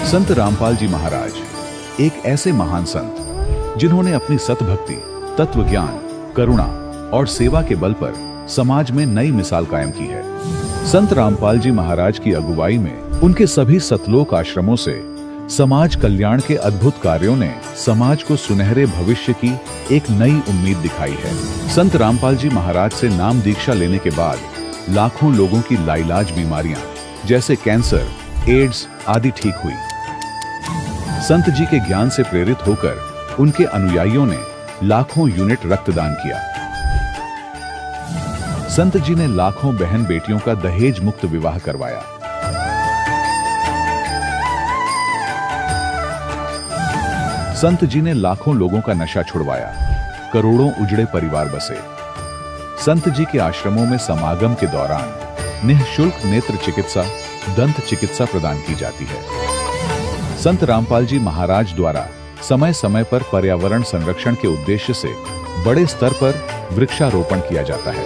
संत रामपाल जी महाराज एक ऐसे महान संत जिन्होंने अपनी सतभक्ति, तत्व ज्ञान, करुणा और सेवा के बल पर समाज में नई मिसाल कायम की है। संत रामपाल जी महाराज की अगुवाई में उनके सभी सतलोक आश्रमों से समाज कल्याण के अद्भुत कार्यों ने समाज को सुनहरे भविष्य की एक नई उम्मीद दिखाई है। संत रामपाल जी महाराज से नाम दीक्षा लेने के बाद लाखों लोगों की लाइलाज बीमारियां जैसे कैंसर, एड्स आदि ठीक हुई। संत जी के ज्ञान से प्रेरित होकर उनके अनुयायियों ने लाखों यूनिट रक्तदान किया। संत जी ने लाखों बहन बेटियों का दहेज मुक्त विवाह करवाया। संत जी ने लाखों लोगों का नशा छुड़वाया, करोड़ों उजड़े परिवार बसे। संत जी के आश्रमों में समागम के दौरान निःशुल्क नेत्र चिकित्सा, दंत चिकित्सा प्रदान की जाती है। संत रामपाल जी महाराज द्वारा समय समय पर पर्यावरण संरक्षण के उद्देश्य से बड़े स्तर पर वृक्षारोपण किया जाता है।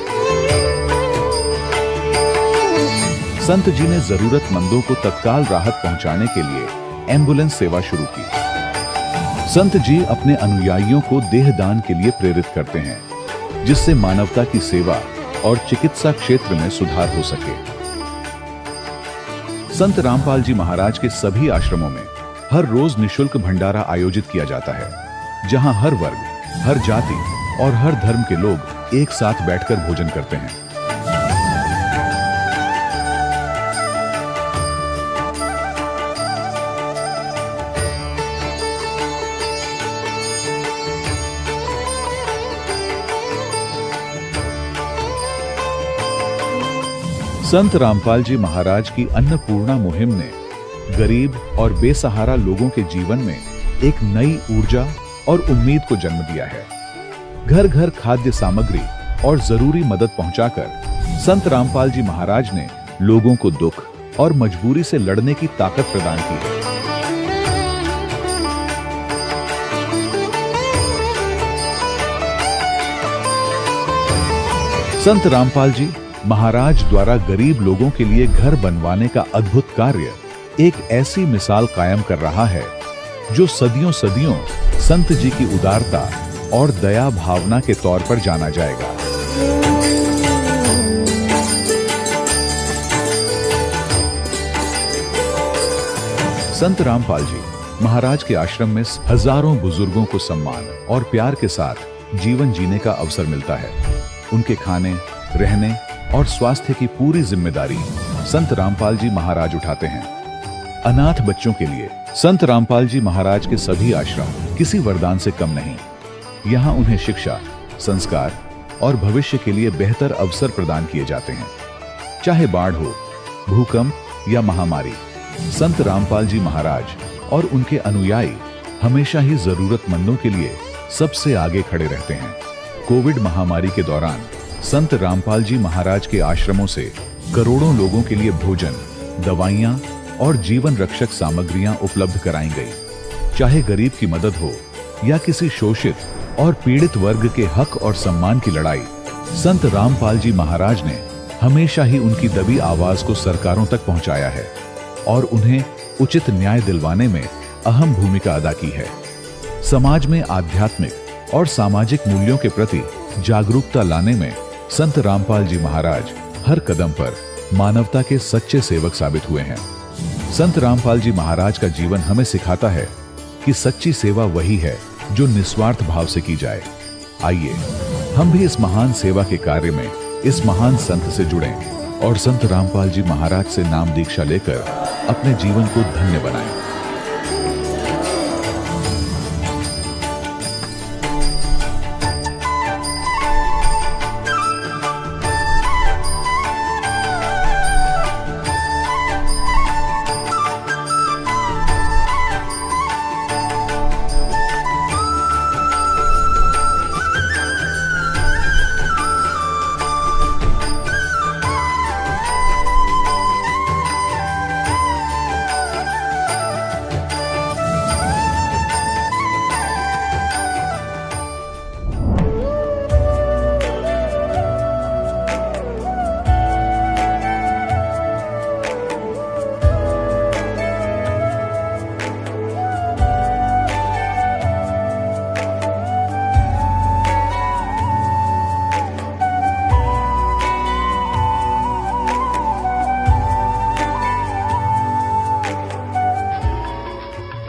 संत जी ने जरूरतमंदों को तत्काल राहत पहुंचाने के लिए एम्बुलेंस सेवा शुरू की। संत जी अपने अनुयायियों को देहदान के लिए प्रेरित करते हैं, जिससे मानवता की सेवा और चिकित्सा क्षेत्र में सुधार हो सके। संत रामपाल जी महाराज के सभी आश्रमों में हर रोज निःशुल्क भंडारा आयोजित किया जाता है, जहां हर वर्ग, हर जाति और हर धर्म के लोग एक साथ बैठकर भोजन करते हैं। संत रामपाल जी महाराज की अन्नपूर्णा मुहिम ने गरीब और बेसहारा लोगों के जीवन में एक नई ऊर्जा और उम्मीद को जन्म दिया है। घर घर खाद्य सामग्री और जरूरी मदद पहुंचाकर संत रामपाल जी महाराज ने लोगों को दुख और मजबूरी से लड़ने की ताकत प्रदान की है। संत रामपाल जी महाराज द्वारा गरीब लोगों के लिए घर बनवाने का अद्भुत कार्य एक ऐसी मिसाल कायम कर रहा है जो सदियों सदियों संत जी की उदारता और दया भावना के तौर पर जाना जाएगा। संत रामपाल जी महाराज के आश्रम में हजारों बुजुर्गों को सम्मान और प्यार के साथ जीवन जीने का अवसर मिलता है। उनके खाने, रहने और स्वास्थ्य की पूरी जिम्मेदारी संत रामपाल जी महाराज उठाते हैं। अनाथ बच्चों के लिए संत रामपाल जी महाराज के सभी आश्रम किसी वरदान से कम नहीं। यहाँ उन्हें शिक्षा, संस्कार और भविष्य के लिए बेहतर अवसर प्रदान किए जाते हैं। चाहे बाढ़ हो, भूकंप या महामारी, संत रामपाल जी महाराज और उनके अनुयायी हमेशा ही जरूरतमंदों के लिए सबसे आगे खड़े रहते हैं। कोविड महामारी के दौरान संत रामपाल जी महाराज के आश्रमों से करोड़ों लोगों के लिए भोजन, दवाइयां और जीवन रक्षक सामग्रियां उपलब्ध कराई गई। चाहे गरीब की मदद हो या किसी शोषित और पीड़ित वर्ग के हक और सम्मान की लड़ाई, संत रामपाल जी महाराज ने हमेशा ही उनकी दबी आवाज को सरकारों तक पहुंचाया है और उन्हें उचित न्याय दिलवाने में अहम भूमिका अदा की है। समाज में आध्यात्मिक और सामाजिक मूल्यों के प्रति जागरूकता लाने में संत रामपाल जी महाराज हर कदम पर मानवता के सच्चे सेवक साबित हुए हैं। संत रामपाल जी महाराज का जीवन हमें सिखाता है कि सच्ची सेवा वही है जो निस्वार्थ भाव से की जाए। आइए हम भी इस महान सेवा के कार्य में इस महान संत से जुड़ें और संत रामपाल जी महाराज से नाम दीक्षा लेकर अपने जीवन को धन्य बनाएं।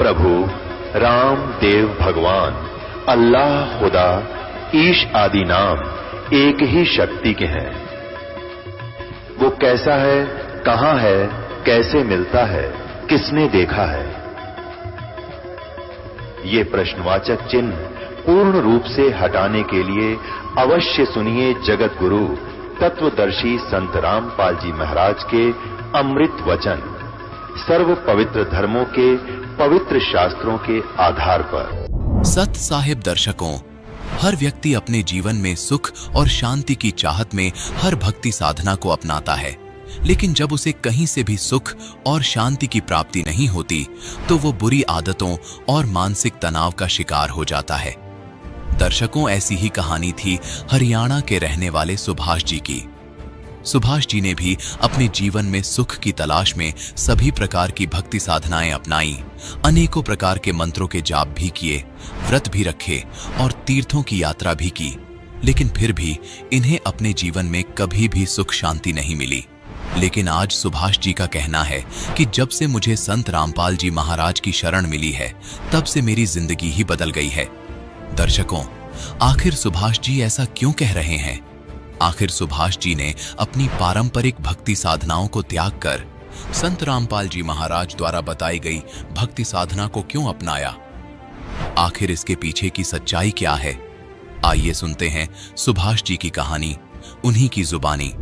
प्रभु राम देव भगवान अल्लाह खुदा ईश आदि नाम एक ही शक्ति के हैं। वो कैसा है, कहां है, कैसे मिलता है, किसने देखा है? ये प्रश्नवाचक चिन्ह पूर्ण रूप से हटाने के लिए अवश्य सुनिए जगत गुरु तत्वदर्शी संत रामपाल जी महाराज के अमृत वचन, सर्व पवित्र धर्मों के पवित्र शास्त्रों के आधार पर। सत साहिब दर्शकों, हर व्यक्ति अपने जीवन में सुख और शांति की चाहत में हर भक्ति साधना को अपनाता है, लेकिन जब उसे कहीं से भी सुख और शांति की प्राप्ति नहीं होती तो वो बुरी आदतों और मानसिक तनाव का शिकार हो जाता है। दर्शकों, ऐसी ही कहानी थी हरियाणा के रहने वाले सुभाष जी की। सुभाष जी ने भी अपने जीवन में सुख की तलाश में सभी प्रकार की भक्ति साधनाएं अपनाई, अनेकों प्रकार के मंत्रों के जाप भी किए, व्रत भी रखे और तीर्थों की यात्रा भी की, लेकिन फिर भी इन्हें अपने जीवन में कभी भी सुख शांति नहीं मिली। लेकिन आज सुभाष जी का कहना है कि जब से मुझे संत रामपाल जी महाराज की शरण मिली है, तब से मेरी जिंदगी ही बदल गई है। दर्शकों, आखिर सुभाष जी ऐसा क्यों कह रहे हैं? आखिर सुभाष जी ने अपनी पारंपरिक भक्ति साधनाओं को त्याग कर संत रामपाल जी महाराज द्वारा बताई गई भक्ति साधना को क्यों अपनाया? आखिर इसके पीछे की सच्चाई क्या है? आइए सुनते हैं सुभाष जी की कहानी, उन्हीं की जुबानी।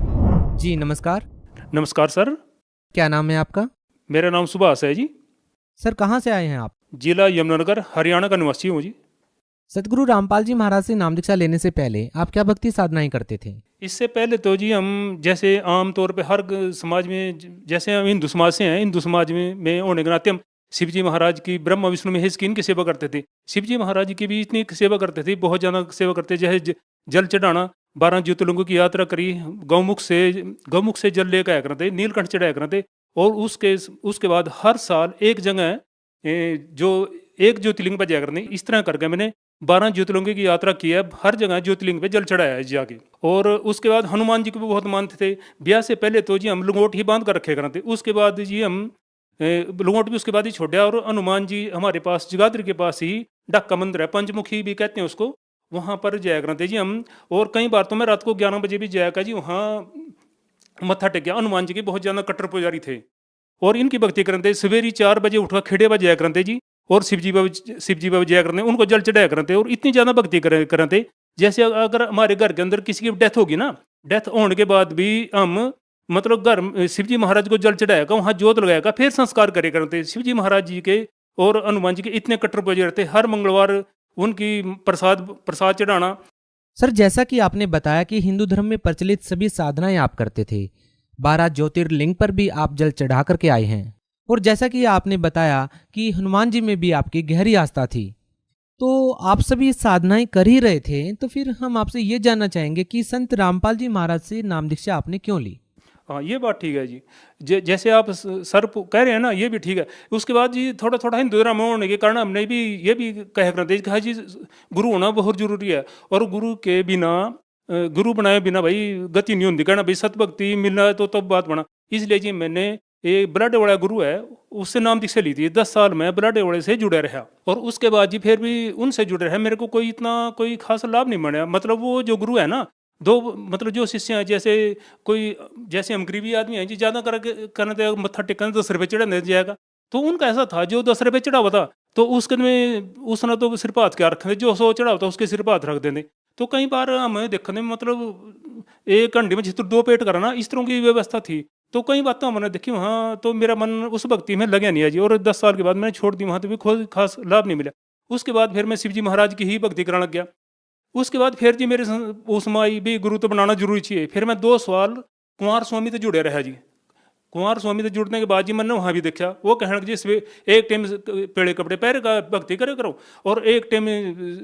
जी नमस्कार। नमस्कार सर। क्या नाम है आपका? मेरा नाम सुभाष है जी। सर कहाँ से आए हैं आप? जिला यमुनानगर, हरियाणा का निवासी हूँ जी। सतगुरु रामपाल जी महाराज से नाम दीक्षा लेने से पहले आप क्या भक्ति साधनाएं करते थे? इससे पहले तो जी हम जैसे आम तौर पे हर समाज में, जैसे हम हिंदू समाज से हैं, हिंदू समाज में होने के नाते हम शिव जी महाराज की, ब्रह्मा विष्णु महेश की, इनकी सेवा करते थे। शिव जी महाराज जी की भी इतनी सेवा करते थे, बहुत ज़्यादा सेवा करते। जैसे जल चढ़ाना, 12 ज्योतिर्लिंगों की यात्रा करी, गौमुख से जल लेकर आया करते, नीलकंठ चढ़ाया करते। और उसके बाद हर साल एक जगह जो एक ज्योतिर्लिंग पर जाया करते। इस तरह करके मैंने 12 ज्योतिर्लिंगों की यात्रा की है, हर जगह ज्योतिर्लिंग पे जल चढ़ाया है जाके। और उसके बाद हनुमान जी को भी बहुत मानते थे। ब्याह से पहले तो जी हम लंगोट ही बांध कर रखे करते, उसके बाद जी हम लंगोट भी उसके बाद ही छोड़ा। और हनुमान जी हमारे पास जगाधरी के पास ही डक्का मंदिर है, पंचमुखी भी कहते हैं उसको, वहाँ पर जाया करते जी हम। और कई बार तो मैं रात को 11 बजे भी जाया कर जी, वहाँ मत्था टेकिया। हनुमान जी के बहुत ज़्यादा कट्टर पुजारी थे और इनकी भक्ति करते। सवेरे 4 बजे उठकर खेड़े पर जाया करते जी, और शिव जी बाबा जया करते, उनको जल चढ़ाया करते। और इतनी ज़्यादा भक्ति करते, जैसे अगर हमारे घर के अंदर किसी की डेथ होगी ना, डेथ होने के बाद भी हम मतलब घर शिव जी महाराज को जल चढ़ाएगा, वहाँ जोत लगाएगा, फिर संस्कार करे करते। शिव जी महाराज जी के और हनुमान जी के इतने कट्टर पुजारी रहते, हर मंगलवार उनकी प्रसाद चढ़ाना। सर जैसा कि आपने बताया कि हिंदू धर्म में प्रचलित सभी साधनाएं आप करते थे, 12 ज्योतिर्लिंग पर भी आप जल चढ़ा करके आए हैं, और जैसा कि आपने बताया कि हनुमान जी में भी आपकी गहरी आस्था थी, तो आप सभी साधनाएं कर ही रहे थे। तो फिर हम आपसे ये जानना चाहेंगे कि संत रामपाल जी महाराज से नाम दीक्षा आपने क्यों ली? हाँ, ये बात ठीक है जी। जैसे आप सर कह रहे हैं ना, ये भी ठीक है। उसके बाद जी थोड़ा थोड़ा हिंदू धर्म होने के कारण हमने भी ये भी कह करते कहा जी गुरु होना बहुत जरूरी है, और गुरु के बिना, गुरु बनाए बिना भाई गति नहीं होती। कहना भाई सतभक्ति मिलना तो तब बात बना। इसलिए जी मैंने एक बलाडे वाला गुरु है, उससे नाम दीक्षा ली थी। 10 साल में बलाडे वाले से जुड़े रहा, और उसके बाद जी फिर भी उनसे जुड़े रहे। मेरे को कोई खास लाभ नहीं मिला। मतलब वो जो गुरु है ना, मतलब जो शिष्य हैं, जैसे हम गरीबी आदमी हैं जी, ज़्यादा करने मत्था टेकने 10 रुपये चढ़ाने जाएगा, तो उनका ऐसा था जो 10 रुपये चढ़ा हुआ था तो उसने तो सिर पर हाथ क्या रखते थे, जो 100 चढ़ा होता उसके सिर पर हाथ रख देते। तो कई बार हमें देखने में मतलब एक घंटे में जितना 2 पेट कराना, इस तरह की व्यवस्था थी। तो कई बातें हमने देखी वहाँ, तो मेरा मन उस भक्ति में लगा नहीं है जी। और 10 साल के बाद मैंने छोड़ दी, वहाँ तो भी कोई खास लाभ नहीं मिला। उसके बाद फिर मैं शिव जी महाराज की ही भक्ति कराने लग गया। उसके बाद फिर जी मेरे उसमें आई भी गुरु तो बनाना जरूरी चाहिए। फिर मैं 2 साल कुंवर स्वामी से जुड़े रहा जी। कुंवर स्वामी से जुड़ने के बाद जी मैंने वहाँ भी देखा, वो कहने लगे जी एक टाइम पेड़े कपड़े पैर का भक्ति करो और एक टाइम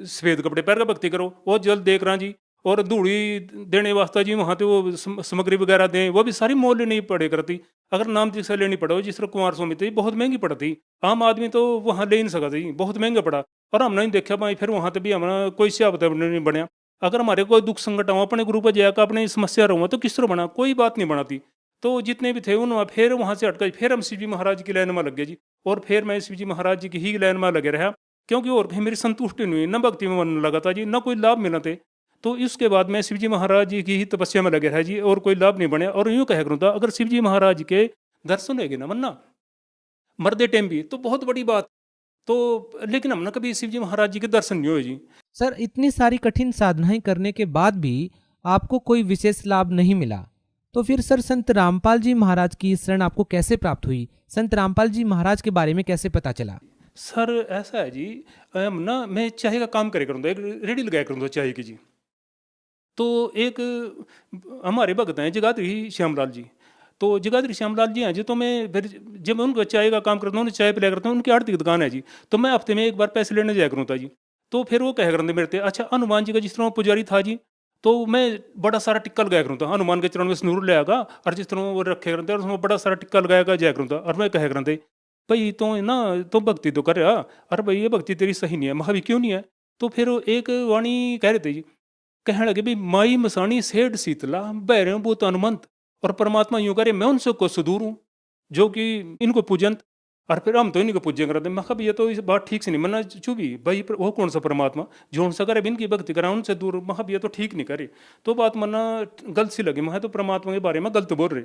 सफेद कपड़े पैर का भक्ति करो। वो जल देख रहा जी, और धूड़ी देने वास्ते जी वहाँ तो वो सामग्री वगैरह दें, वो भी सारी मोल नहीं पड़े करती। अगर नाम दीक्षा लेनी पड़ो जिस तरह कुंवर स्वामी थी, बहुत महंगी पड़ती। आम आदमी तो वहाँ ले नहीं सकता जी, बहुत महंगा पड़ा। और हमने नहीं देखा भाई, फिर वहाँ तो भी हमारा कोई सियावत नहीं बनया। अगर हमारे कोई दुख संकट हो, अपने गुरु पर जाकर अपनी समस्या रहो तो किस तरह बना, कोई बात नहीं बनाती। तो जितने भी थे उन्होंने फिर वहाँ से हटकर फिर हम शिव जी महाराज की लाइन में लग गए जी। और फिर मैं शिव जी महाराज जी की ही लाइन में लगे रहा, क्योंकि और कहीं मेरी संतुष्टि नहीं हुई, न भक्ति में मन लगा था जी, न कोई लाभ मिला थे। तो इसके बाद मैं शिव जी महाराज जी की ही तपस्या में लगे रहा जी, और कोई लाभ नहीं बने। और यूँ कह करूँ था, अगर शिव जी महाराज के दर्शन होगी ना मन्ना मरदे टाइम भी, तो बहुत बड़ी बात। तो लेकिन हम ना कभी शिव जी महाराज जी के दर्शन नहीं हुए जी। सर, इतनी सारी कठिन साधनाएं करने के बाद भी आपको कोई विशेष लाभ नहीं मिला, तो फिर सर संत रामपाल जी महाराज की शरण आपको कैसे प्राप्त हुई? संत रामपाल जी महाराज के बारे में कैसे पता चला? सर ऐसा है जी, ना मैं चाय का काम करे करूँ था, एक रेडी लगाया करूँ था चाय की जी। तो एक हमारे भगत हैं जगाधरी श्यामलाल जी, तो जगाधरी श्यामलाल जी हैं जी। तो मैं फिर जब मैं उनको चाय का काम करता हूँ, चाय पिलाया करता हूँ, उनकी आरती की दुकान है जी। तो मैं हफ्ते में एक बार पैसे लेने जाया करूँ था जी। तो फिर वो कह करते मेरे थे, अच्छा हनुमान जी का जिस तरह पुजारी था जी, तो मैं बड़ा सारा टिक्का लगाया करूँ था, हनुमान के चरण में सिंदूर ले आगा, और जिस तरह वो रखे करते और उसमें बड़ा सारा टिक्का लगाया जाया करूँ था। और मैं कह करते भाई तो ना तो भक्ति तो कर रहा, अरे भाई ये भक्ति तेरी सही नहीं है। महा भी क्यों नहीं है? तो फिर एक वाणी कह रहे थे जी, कहने लगे भाई माई मसानी सेठ शीतला बैरे भूत हनुमंत, और परमात्मा यूं करे मैं उनसे को सुदूर हूँ जो कि इनको पूजंत, और फिर हम तो इन्हीं को पूज्य करते। मैं कहा ये तो इस बात ठीक से नहीं मना चुभी भाई, वो कौन सा परमात्मा जो उनसे करे इनकी भक्ति करा उनसे दूर, मैं ये तो ठीक नहीं करे। तो बात मना गलत सी लगी, मैं तो परमात्मा के बारे में गलत बोल रहे।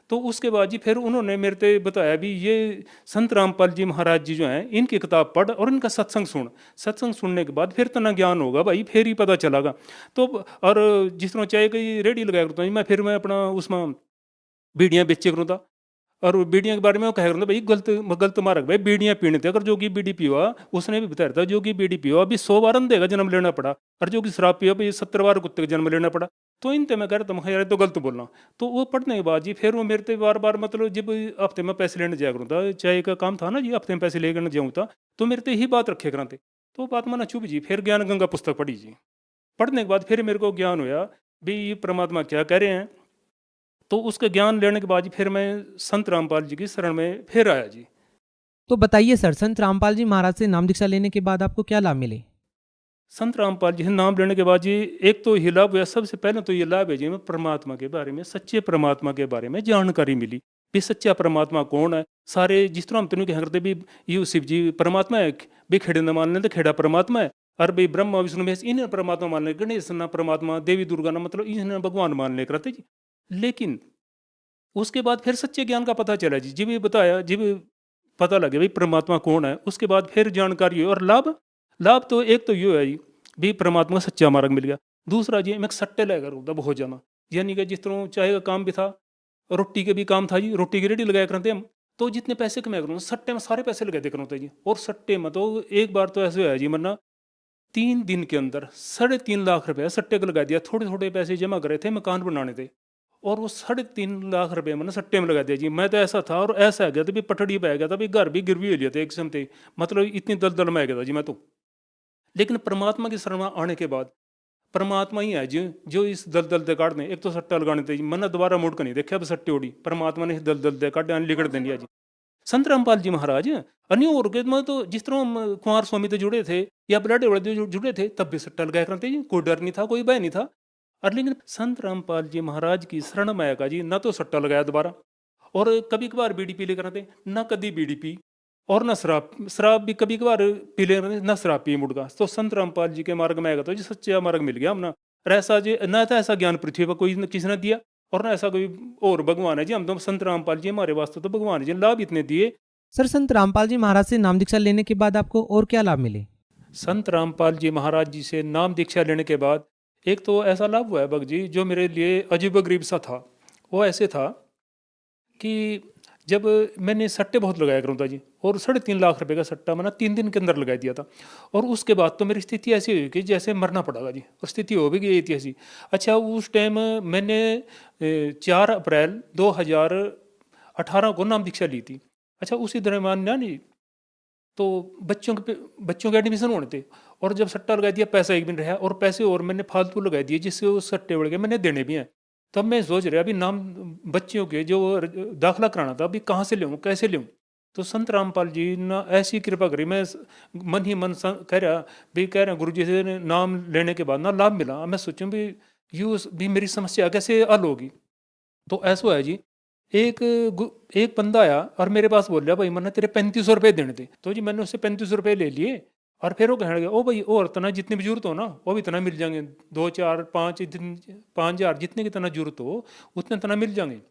तो उसके बाद जी फिर उन्होंने मेरे से बताया भी ये संत रामपाल जी महाराज जी जो हैं इनकी किताब पढ़ और इनका सत्संग सुन, सत्संग सुनने के बाद फिर तना ज्ञान होगा भाई, फिर ही पता चलेगा। तो और जिस तरह चाय की रेडी लगाया करता हूँ मैं, फिर मैं अपना उसमें बीड़ियाँ बेचे करूँ था, और बीड़ियाँ के बारे में कह रहा था भाई गलत मार्ग भाई, बीड़ियाँ पीने थे। अगर जोगी बीड़ी पियो, उसने भी बताया था जोगी बीड़ी पियो अभी 100 बार अंधे का जन्म लेना पड़ा, और जोगी शराब पियो अभी 70 बार कुत्ते का जन्म लेना पड़ा। तो इनते मैं कह रहा था यार तो गलत बोलना। तो वो पढ़ने के बाद जी फिर वो मेरे से बार बार मतलब जब हफ्ते में पैसे लेने जाया करूँ था, चाय का काम था ना जी, हफ्ते में पैसे लेकर जाऊँ था, तो मेरे से यही बात रखे कराते। तो बात माना चुप जी, फिर ज्ञान गंगा पुस्तक पढ़ी जी। पढ़ने के बाद फिर मेरे को ज्ञान हुआ भाई ये परमात्मा क्या कह रहे हैं। तो उसके ज्ञान लेने के बाद जी फिर मैं संत रामपाल जी की शरण में फिर आया जी। तो बताइए सर, संत रामपाल जी महाराज से नाम दीक्षा लेने के बाद आपको क्या लाभ मिले? संत रामपाल जी से नाम लेने के बाद जी एक तो ये लाभ हुआ, सबसे पहले तो ये लाभ है जी मैं परमात्मा के बारे में, सच्चे परमात्मा के बारे में जानकारी मिली भी सच्चा परमात्मा कौन है। सारे जिस तरह हम तेन कह करते भी ये शिव जी परमात्मा है, भी खेड़े न मान लेते खेड़ा परमात्मा है, और भाई ब्रह्मा विष्णु महेश इन्हें परमात्मा मान ले, गणेश ना परमात्मा, देवी दुर्गा ना मतलब इन्हें भगवान मान ले करते जी। लेकिन उसके बाद फिर सच्चे ज्ञान का पता चला जी, जब ये बताया जब पता लगे भाई परमात्मा कौन है, उसके बाद फिर जानकारी हुई। और लाभ तो एक तो ये है जी भी परमात्मा का सच्चा मार्ग मिल गया। दूसरा जी मैं सट्टे लेकर होता बहुत जाना, यानी कि जिस तरह चाय का काम भी था, रोटी के भी काम था जी, रोटी की रेडी लगाया करते हम। तो जितने पैसे कमाया करूँ सट्टे में सारे पैसे लगा दे करते जी। और सट्टे में तो एक बार तो ऐसे हुआ जी मरना 3 दिन के अंदर 3.5 लाख रुपये सट्टे को लगा दिया। थोड़े थोड़े पैसे जमा करे थे, मकान बनाने थे, और वो 3.5 लाख रुपये मैंने सट्टे में लगा दिया जी। मैं तो ऐसा था और ऐसा आ गया था भी पटड़ी पे आ गया था, भी घर भी गिरवी हो लिया था एक समय, मतलब इतनी दलदल में आ गया था जी मैं तो। लेकिन परमात्मा की शरण में आने के बाद परमात्मा ही है जो इस दलदल दे काट दें। एक तो सट्टा लगाने थे जी, मैंने दोबारा मुड़ कर नहीं देखा, अब सट्टे उड़ी परमात्मा ने इस दलदल दे काट लिकड़ दे दिया जी। संत रामपाल जी महाराज अन्य और के में तो जिस तरह हम कुंवर स्वामी से जुड़े थे या बलाडे वाले जुड़े थे, तब भी सट्टा लगाया करते जी, कोई डर नहीं था, कोई भय नहीं था। और लेकिन संत रामपाल जी महाराज की शरण में आएगा जी, ना तो सट्टा लगाया दोबारा, और कभी कभार बीड़ी पी ले करते, ना कभी बीड़ी पी, और न शराब भी कभी कभार पी ले, न शराब पी मुड़गा। तो संत रामपाल जी के मार्ग में आएगा तो जी सच्चा मार्ग मिल गया हम ना। और ऐसा जी ना था ऐसा ज्ञान पृथ्वी पर कोई किसी ने दिया, और ना ऐसा कोई और भगवान है जी। हम तो संत रामपाल जी हमारे वास्ते तो भगवान जी, लाभ इतने दिए। सर, संत रामपाल जी महाराज से नाम दीक्षा लेने के बाद आपको और क्या लाभ मिले? संत रामपाल जी महाराज जी से नाम दीक्षा लेने के बाद एक तो ऐसा लाभ हुआ है भक्त जी जो मेरे लिए अजीब गरीब सा था। वो ऐसे था कि जब मैंने सट्टे बहुत लगाया करूँ था जी, और 3.5 लाख रुपए का सट्टा मैंने 3 दिन के अंदर लगा दिया था। और उसके बाद तो मेरी स्थिति ऐसी हुई कि जैसे मरना पड़ेगा जी, और स्थिति हो भी गई थी ऐसी। अच्छा उस टाइम मैंने 4 अप्रैल 2018 को नाम दीक्षा ली थी। अच्छा उसी दरम्यान ना नहीं तो बच्चों के एडमिशन होने थे, और जब सट्टा लगा दिया पैसा एक दिन रहा, और पैसे और मैंने फालतू लगा दिए जिससे वो सट्टे बढ़ गए, मैंने देने भी हैं। तब मैं सोच रहा अभी नाम बच्चियों के जो दाखिला कराना था अभी कहाँ से लूँ कैसे लूँ। तो संत रामपाल जी ने ऐसी कृपा करी, मैं मन ही मन कह रहा गुरु जी से नाम लेने के बाद ना लाभ मिला। मैं सोचूं भी यूँ भी मेरी समस्या कैसे हल होगी। तो ऐसा है जी एक बंदा आया और मेरे पास बोल रहा भाई मैंने तेरे 3500 रुपये देने थे। तो जी मैंने उससे 3500 रुपये ले लिए और फिर वो कहने लगा ओ भाई और इतना जितनी भी जरूरत हो ना वो भी इतना मिल जाएंगे, 2 4 5 5 हज़ार जितने की इतना जरूरत हो उतने इतना मिल जाएंगे।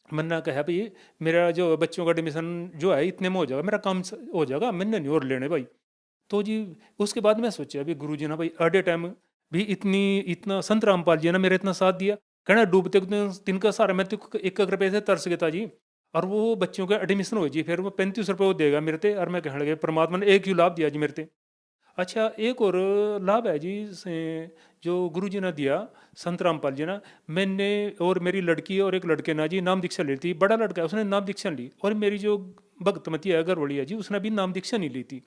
मैंने कहा भाई मेरा जो बच्चों का एडमिशन जो है इतने में हो जाएगा, मेरा काम हो जाएगा, मैंने नहीं और लेने भाई। तो जी उसके बाद मैं सोचा अभी गुरु जी ना भाई एट ए टाइम भी इतना संत रामपाल जी ने मेरा इतना साथ दिया। कहना डूबते दिन का सारा मैं तो 1 रुपये से तरस गया था जी। और वो बच्चों का एडमिशन हो जी, फिर वो 35 रुपये वो देगा मेरे ते। और मैं कहने लगे परमात्मा ने एक ही लाभ दिया जी मेरे ते। अच्छा एक और लाभ है जी जो गुरु जी ने दिया संत रामपाल जी ने, मैंने और मेरी लड़की और एक लड़के ने जी नाम दीक्षा ली थी। बड़ा लड़का है उसने नाम दीक्षा ली और मेरी जो भक्तमती है घरवाली है जी उसने भी नाम दीक्षा नहीं ली थी।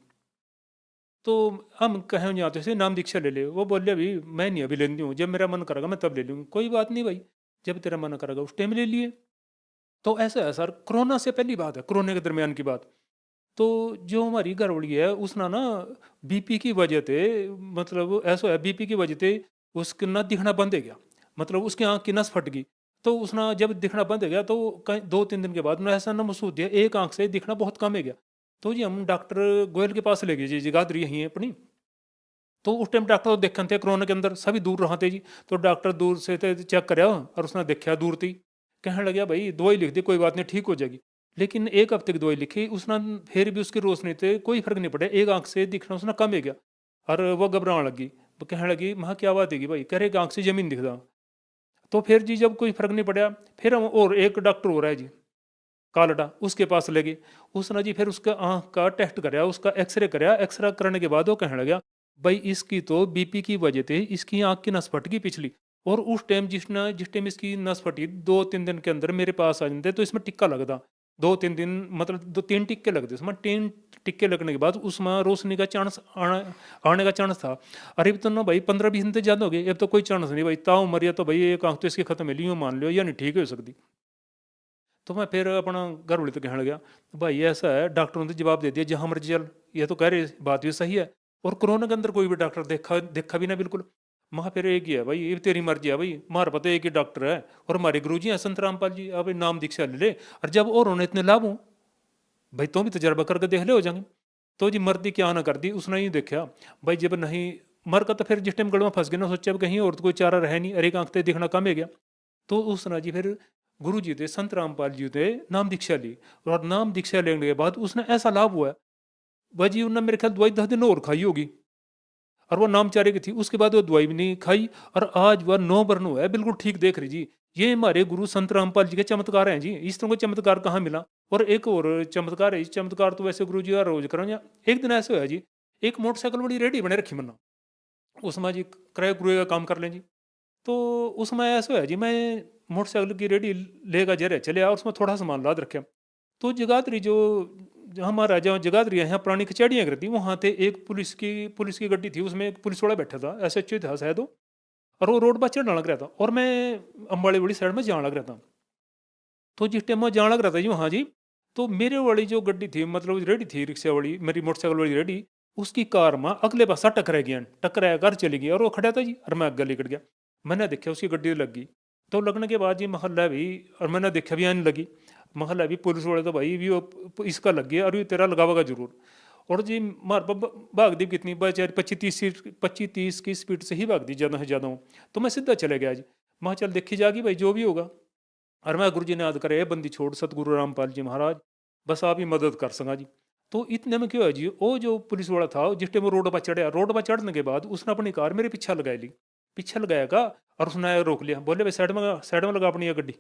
तो हम कहें जाते से नाम दीक्षा ले ले, वो बोले अभी मैं नहीं अभी लेती हूँ, जब मेरा मन करेगा मैं तब ले लूँगी। कोई बात नहीं भाई, जब तेरा मन करेगा उस टाइम ले लिए। तो ऐसा है सर, कोरोना से पहली बात है, कोरोना के दरमियान की बात। तो जो हमारी घरवाली है उसना ना बीपी की वजह से, मतलब ऐसा है बीपी की वजह से उसके ना दिखना बंद हो गया, मतलब उसकी आँख की नस फट गई। तो उसना जब दिखना बंद हो गया तो कहीं 2 3 दिन के बाद उन्हें ऐसा ना महसूस दिया एक आँख से दिखना बहुत कम हो गया। तो जी हम डॉक्टर गोयल के पास ले गए जी, जगाधरी यहीं है अपनी। तो उस टाइम डॉक्टर तो देखन थे कोरोना के अंदर सभी दूर रहा थे जी। तो डॉक्टर दूर से चेक कराया और उसने देखा दूर थी, कहने लगा भाई दवाई लिख दी, कोई बात नहीं ठीक हो जाएगी। लेकिन 1 हफ्ते की दवाई लिखी उसने, फिर भी उसकी रोशनी थे कोई फर्क नहीं पड़ा, एक आंख से दिखना उसने कम हो गया। और वो घबराने लगी, वो कहने लगी महा क्या बात है भाई, कह रहे एक आंख से जमीन दिखता। तो फिर जी जब कोई फर्क नहीं पड़ा फिर हम और एक डॉक्टर हो रहा है जी कालडा, उसके पास ले गए। उसने जी फिर उसका आंख का टेस्ट कराया, उसका एक्सरे कराया। एक्सरे करने के बाद वो कहने लगा भाई इसकी तो बीपी की वजह से इसकी आंख की नस फट गई पिछली। और उस टाइम जिस टाइम इसकी नस फटी 2 3 दिन के अंदर मेरे पास आ जाते तो इसमें टिक्का लगता। 2 3 दिन मतलब 2 3 टिक्के लगते उसमें। 3 टिक्के लगने के बाद उसमें रोशनी का चांस आने का चांस था। अरे अब तो ना भाई 15 20 दिन तो ज़्यादा हो गए, अब तो कोई चांस नहीं भाई, ताऊ मरिया तो भाई एक आंख तो इसकी खत्म है लियो मान लो या नहीं ठीक हो सकती। तो मैं फिर अपना घर वाले तो कहने लगा भाई ऐसा है, डॉक्टरों ने जवाब दे दिया जहाँ मर्जी चल, ये तो कह रहे बात भी सही है। और कोरोना के अंदर कोई भी डॉक्टर देखा भी ना बिल्कुल। महा फिर एक ही है भाई, ये तेरी मर्जी है भाई, हमारा पता एक ही डॉक्टर है और हमारे गुरु जी हैं संत रामपाल जी, अब नाम दीक्षा ले ले। और जब और उन्हें इतने लाभ हो भाई तो भी तजर्बा करके देख ले हो जाएंगे। तो जी मर्दी क्या ना कर दी, उसने ही देखा भाई जब नहीं मर का तो फिर जिस टाइम गड़ में फंस गया ना सोचा कहीं और तो कोई चारा रहे नहीं, अरे एक आंख दिखना कम है गया। तो उसने जी फिर गुरु जी थे संत रामपाल जी थे नाम दीक्षा ली। और नाम दीक्षा लेने के बाद उसने ऐसा लाभ हुआ भाई जी, उन्होंने मेरे ख्याल दवाई 10 दिन और खाई होगी और वो नामचारे की थी। उसके बाद वो दवाई भी नहीं खाई और आज वह 9 बरन हुआ है बिल्कुल ठीक देख रही जी। ये हमारे गुरु संत रामपाल जी के चमत्कार हैं जी, इस तरह का चमत्कार कहाँ मिला। और एक और चमत्कार है, इस चमत्कार तो वैसे गुरु जी का रोज करो। एक दिन ऐसे हुआ जी, एक मोटरसाइकिल बड़ी रेडी बने रखी मना, उसमें जी किराए कुराए का काम कर लें जी। तो उसमें ऐसा हुआ जी मैं मोटरसाइकिल की रेडी लेगा जरे चले आ, उसमें थोड़ा सामान लाद रखे। तो जगाधरी जो हमारा जहाँ जगाधरी है यहाँ पुरानी कचहरियाँ करती, वहाँ थे एक पुलिस की गड्डी थी, उसमें एक पुलिस वाला बैठा था, ऐसे अच्छे था शायद वो। और वो रोड पर चढ़ने लग रहा था और मैं अम्बाड़ी वाली साइड में जाने लग रहा था। तो जिस टाइम मैं जाने लग रहा था जी वहाँ जी, तो मेरे वाली जो गड्डी थी मतलब रेडी थी रिक्शा वाली, मेरी मोटरसाइकिल वाली रेडी, उसकी कार में अगले पासा टकरा गया, टकराया घर चली गई और वो खड़ा था जी और मैं आगे निकल गया। मैंने देखा उसकी गड्डी लग गई। तो लगने के बाद जी महल्ला भी, और मैंने देखा भी आने लगी महल्ला भी, पुलिस वाले तो भाई भी वो इसका लग गया और ये तेरा लगावेगा जरूर। और जी मार भाग दी कितनी बेचारी 25 30 की स्पीड से ही भाग दी ज़्यादा से ज़्यादा हूँ। तो मैं सीधा चले गया जी, मैं चल देखी जागी भाई जो भी होगा। और मैं गुरु जी ने याद करे बंदी छोड़ सतगुरु रामपाल जी महाराज, बस आप ही मदद कर सका जी। तो इतने में क्या है जी, वो जो पुलिस वाला था जिस टाइम वो रोड पर चढ़ा, रोड पर चढ़ने के बाद उसने अपनी कार मेरे पीछे लगाई ली, पीछे लगाएगा और उसने रोक लिया, बोले भाई साइड में लगा अपनी ये गड्डी।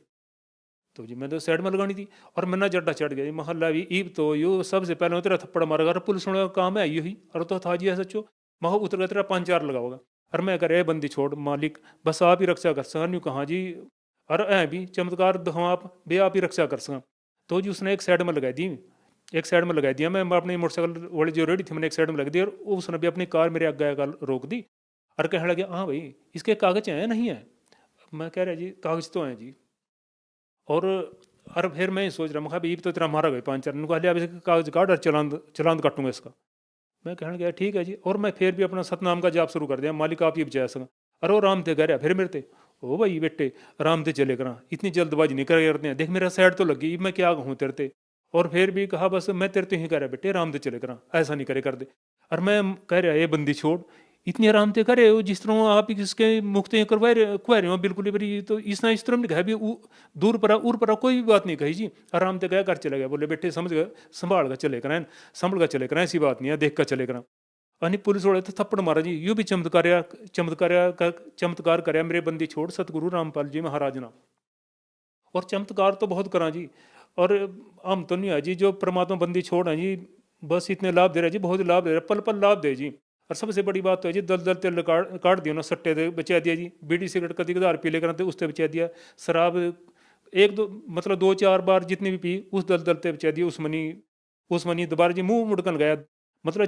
तो जी मैं तो साइड में लगानी थी और मैं ना जड्डा चढ़ गया जी। महल्ला भी ईब तो यो सबसे पहले तेरा थप्पड़ मारेगा और पुलिस वाले का काम है यही। और तो था जी सचो मह उतर गया तेरा 5 4 लगाओगा। और मैं करे बंदी छोड़ मालिक, बस आप ही रक्षा कर सका, न्यू कहाँ जी और ऐ भी चमत्कार दो आप बे आप ही रक्षा कर सका। तो जी उसने एक साइड में लगाई दी, एक साइड में लगा दिया, मैं अपनी मोटरसाइकिल वाली जो रेडी थी मैंने एक साइड में लगा दी और उसने भी अपनी कार मेरे आगे आगे रोक दी। और कहने लगे हाँ भाई इसके कागज हैं नहीं है। मैं कह रहा जी कागज तो हैं जी। और फिर मैं सोच रहा मैं भाई तो तेरा मारा गया 5 4 दिन को, अब इसके कागज काट और चलान काटूंगा इसका। मैं कहने गया ठीक है जी। और मैं फिर भी अपना सतनाम का जाप शुरू कर दिया, मालिक आप ही बचाया सका। और वो राम थे कह रहा फिर मेरे थे ओ भाई बेटे आराम से चले करा, इतनी जल्दबाजी नहीं कर करते हैं, देख मेरा साइड तो लगी, मैं क्या कहूँ तेरे ते। और फिर भी कहा बस मैं तेरे तो ही कह रहा बेटे आराम से चले करा, ऐसा नहीं करे कर दे। और मैं कह रहा ये बंदी छोड़, इतनी आराम से करे हो जिस तरह आप इसके मुक्ति करवा रहे हो बिल्कुल ही बड़ी, तो इसना इस तरह नहीं कहा भी दूर पर उर पर कोई भी बात नहीं कही जी, आराम से गया घर चले गया। बोले बेटे समझ गए, संभाल कर चले कराएं, संभल कर चले कराएं, ऐसी बात नहीं है, देख कर चले करा। अनि पुलिस वाले तो थप्पड़ मारा जी, यूँ भी चमत्कार कराया मेरे बंदी छोड़ सतगुरु रामपाल जी महाराज ना। और चमत्कार तो बहुत करा जी, और हम तो नहीं है जी, जो परमात्मा बंदी छोड़ है जी, बस इतने लाभ दे रहे जी, बहुत लाभ दे रहे, पल पल लाभ दे जी। और सबसे बड़ी बात तो है जी, दल दल तेल काट दिया ना, सट्टे दे बचा दिया जी, बीड़ी सिगरेट कभी कदार पी लेकर आते उससे बचा दिया, शराब एक दो मतलब 2-4 बार जितनी भी पी उस दल दल ते बचा दिया, उस मनी दोबारा जी मुंह मुड़कन गया। मतलब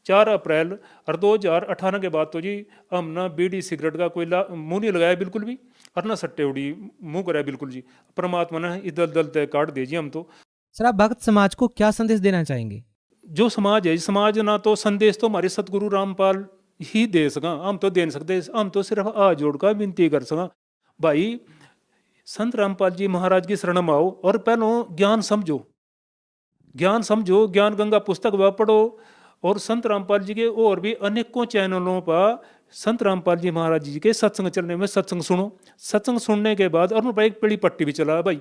4 अप्रैल और 2018 के बाद तो जी हम ना बीड़ी सिगरेट का कोई मुंह नहीं लगाया बिल्कुल भी, और ना सट्टे उड़ी मुंह कराया बिल्कुल जी। परमात्मा ने इस दल दल तय काट दे जी हम तो। सर आप भक्त समाज को क्या संदेश देना चाहेंगे? जो समाज है, समाज ना तो संदेश तो हमारे सतगुरु रामपाल ही दे सका, हम तो दे नहीं सकते, हम तो सिर्फ हाथ जोड़ कर विनती कर सका भाई संत रामपाल जी महाराज की शरण में आओ, और पहले ज्ञान समझो, ज्ञान गंगा पुस्तक वह पढ़ो, और संत रामपाल जी के और भी अनेकों चैनलों पर संत रामपाल जी महाराज जी के सत्संग चलने में सत्संग सुनो। सत्संग सुनने के बाद और उन पर एक पेड़ी पट्टी भी चला भाई,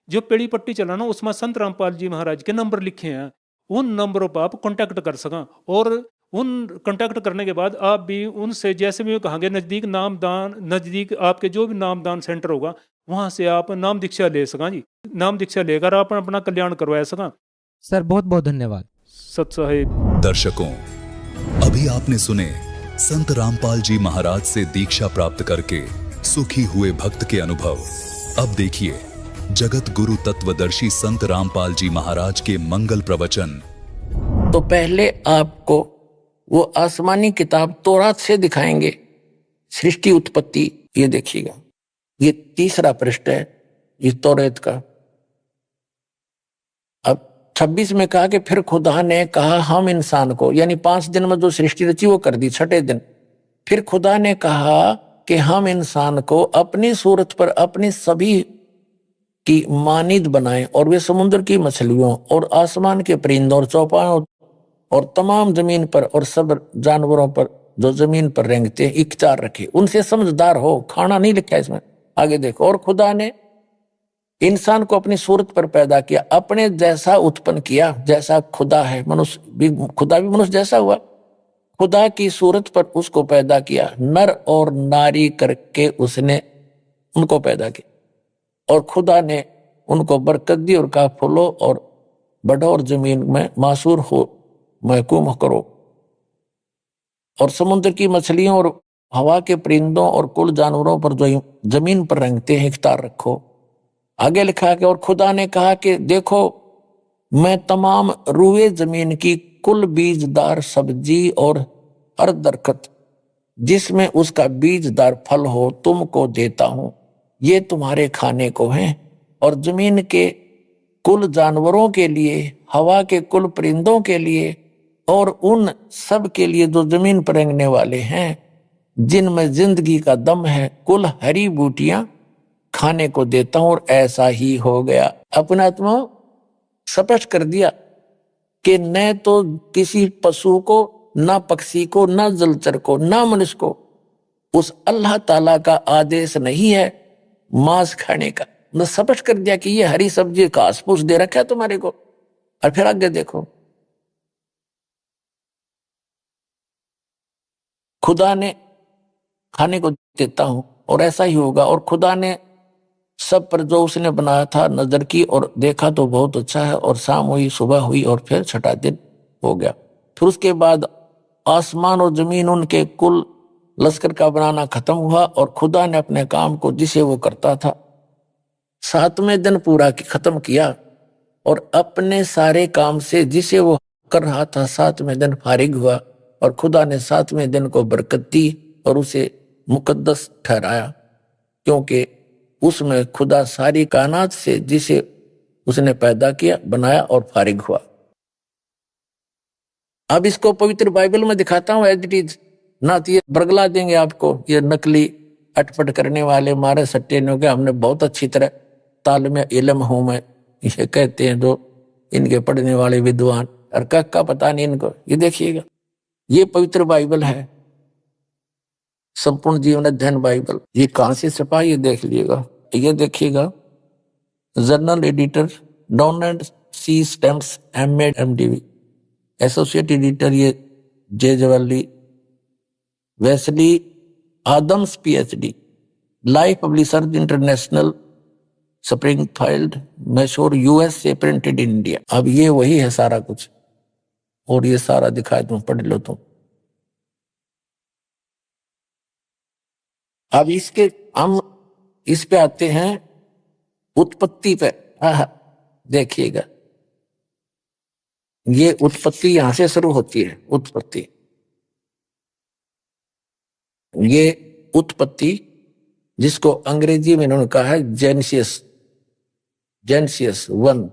जो पेड़ी पट्टी चला ना उसमें संत रामपाल जी महाराज के नंबर लिखे हैं, उन नंबरों पर आप कांटेक्ट कर सका। और उन कांटेक्ट करने के बाद आप भी उनसे जैसे भी कहेंगे नज़दीक आपके जो भी नामदान सेंटर होगा वहाँ से आप नाम दीक्षा ले सका जी, नाम दीक्षा लेकर आप अपना कल्याण करवा सका। सर बहुत बहुत धन्यवाद। सत साहेब। दर्शकों, अभी आपने सुने संत रामपाल जी महाराज से दीक्षा प्राप्त करके सुखी हुए भक्त के अनुभव। अब देखिए जगत गुरु तत्वदर्शी संत रामपाल जी महाराज के मंगल प्रवचन। तो पहले आपको वो आसमानी किताब तौरात से दिखाएंगे, सृष्टि उत्पत्ति। ये देखिएगा, ये 3रा पृष्ठ है ये तौरात का। अब 26 में कहा कि फिर खुदा ने कहा हम इंसान को, यानी 5 दिन में जो सृष्टि रची वो कर दी, 6ठे दिन फिर खुदा ने कहा कि हम इंसान को अपनी सूरत पर अपनी सभी की मानिद बनाएं, और वे समुद्र की मछलियों और आसमान के परिंदों और चौपायों और तमाम जमीन पर और सब जानवरों पर जो जमीन पर रेंगते हैं इख्तियार रखे, उनसे समझदार हो। खाना नहीं लिखा इसमें, आगे देखो। और खुदा ने इंसान को अपनी सूरत पर पैदा किया, अपने जैसा उत्पन्न किया, जैसा खुदा है। मनुष्य भी, खुदा भी मनुष्य जैसा हुआ, खुदा की सूरत पर उसको पैदा किया, नर और नारी करके उसने उनको पैदा किया। और खुदा ने उनको बरकत दी और कहा फूलो और बढ़ो और जमीन में मासूर हो, महकूम करो, और समुद्र की मछलियों और हवा के परिंदों और कुल जानवरों पर जो जमीन पर रेंगते हैं इख्तियार रखो। आगे लिखा कि और खुदा ने कहा कि देखो मैं तमाम रुए जमीन की कुल बीजदार सब्जी और हर दरखत जिसमें उसका बीजदार फल हो तुमको देता हूं, ये तुम्हारे खाने को हैं। और जमीन के कुल जानवरों के लिए, हवा के कुल परिंदों के लिए और उन सब के लिए जो जमीन पर रेंगने वाले हैं जिनमें जिंदगी का दम है, कुल हरी बूटियां खाने को देता हूं। और ऐसा ही हो गया। अपना आत्मा स्पष्ट कर दिया कि न तो किसी पशु को, ना पक्षी को, ना जलचर को, ना मनुष्य को उस अल्लाह ताला का आदेश नहीं है मांस खाने का। न स्पष्ट कर दिया कि ये हरी सब्जी घास फूस दे रखा है तुम्हारे को। और फिर आगे देखो, खुदा ने खाने को देता हूं और ऐसा ही होगा। और खुदा ने सब पर जो उसने बनाया था नजर की और देखा तो बहुत अच्छा है। और शाम हुई, सुबह हुई और फिर 6ठा दिन हो गया। फिर उसके बाद आसमान और जमीन उनके कुल लश्कर का बनाना खत्म हुआ। और खुदा ने अपने काम को जिसे वो करता था 7वें दिन पूरा खत्म किया। और अपने सारे काम से जिसे वो कर रहा था 7वें दिन फारिग हुआ। और खुदा ने 7वें दिन को बरकत दी और उसे मुकद्दस ठहराया, क्योंकि उसमें खुदा सारी कायनात से जिसे उसने पैदा किया, बनाया और फारिग हुआ। अब इसको पवित्र बाइबल में दिखाता हूं एज इट इज, ना तो ये बरगला देंगे आपको, ये नकली अटपट करने वाले मारे सट्टे ने के हमने बहुत अच्छी तरह ताल में इल्म हूं मैं, ये कहते हैं जो इनके पढ़ने वाले विद्वान, और का पता नहीं इनको। ये देखिएगा, ये पवित्र बाइबल है, संपूर्ण जीवन अध्ययन बाइबल। ये कहां से छपा ये देख लीजिएगा। ये देखिएगा, journal editor Donald C Stamps MEd MDiv, associate editor ये जे जवाली, Wesley Adams PhD, Life Publishers International, Springfield, Missouri, USA, printed in India. अब ये वही है सारा कुछ, और ये सारा दिखा दूं, पढ़ लो तुम। अब इसके हम इस पे आते हैं उत्पत्ति पे। देखिएगा, ये उत्पत्ति यहां से शुरू होती है। उत्पत्ति, ये उत्पत्ति जिसको अंग्रेजी में इन्होंने कहा है जेनेसिस, जेनेसिस 1।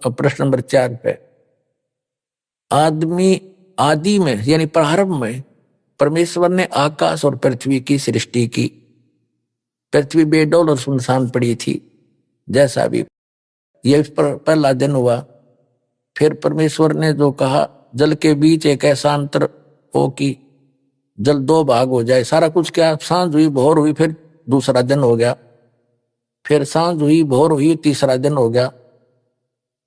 अब प्रश्न नंबर 4 पे, आदमी आदि में यानी प्रारंभ में परमेश्वर ने आकाश और पृथ्वी की सृष्टि की। पृथ्वी बेडौल और सुनसान पड़ी थी, जैसा भी यह पहला दिन हुआ। फिर परमेश्वर ने जो कहा, जल के बीच एक ऐसा अंतर हो कि जल 2 भाग हो जाए। सारा कुछ क्या, सांझ हुई, भोर हुई, फिर दूसरा दिन हो गया। फिर सांझ हुई, भोर हुई, तीसरा दिन हो गया।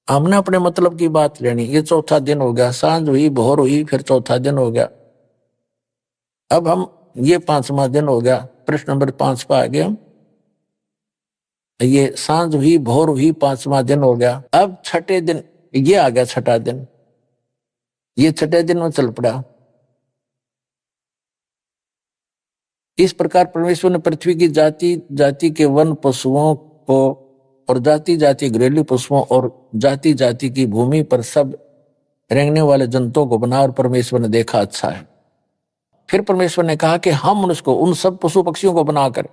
हमने अपने मतलब की बात लेनी, ये चौथा दिन हो गया। सांझ हुई, भोर हुई, फिर चौथा दिन हो गया। अब हम ये 5वां दिन हो गया। प्रश्न नंबर 5 पर आ गए हम। ये सांझ हुई, भोर हुई, 5वां दिन हो गया। अब छठे दिन, ये आ गया छठा दिन। ये छठे दिन में चल पड़ा। इस प्रकार परमेश्वर ने पृथ्वी की जाति जाति के वन पशुओं को और जाति जाति घरेलू पशुओं और जाति जाति की भूमि पर सब रेंगने वाले जंतुओं को बना, और परमेश्वर ने देखा अच्छा है। फिर परमेश्वर ने कहा कि हम मनुष्य को, उन सब पशु पक्षियों को बनाकर,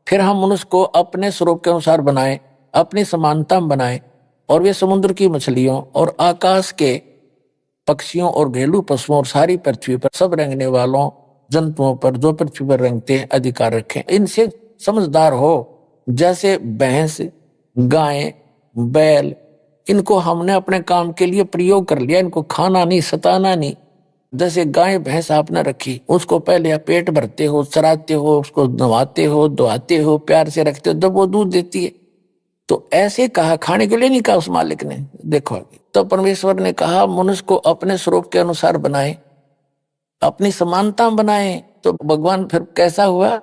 फिर हम मनुष्य को अपने स्वरूप के अनुसार बनाएं, अपनी समानता में बनाएं, और वे समुद्र की मछलियों और आकाश के पक्षियों और घरेलू पशुओं और सारी पृथ्वी पर सब रेंगने वालों जंतुओं पर जो पृथ्वी पर रेंगते हैं अधिकार रखें। इनसे समझदार हो, जैसे भैंस, गाय, बैल, इनको हमने अपने काम के लिए प्रयोग कर लिया। इनको खाना नहीं, सताना नहीं। जैसे गाय भैंस आपने रखी, उसको पहले आप पेट भरते हो, चराते हो, उसको नहवाते हो, धोआते हो, प्यार से रखते हो, जब वो दूध देती है। तो ऐसे कहा, खाने के लिए नहीं कहा उस मालिक ने। देखो, तो परमेश्वर ने कहा मनुष्य को अपने स्वरूप के अनुसार बनाए, अपनी समानता में बनाए। तो भगवान फिर कैसा हुआ?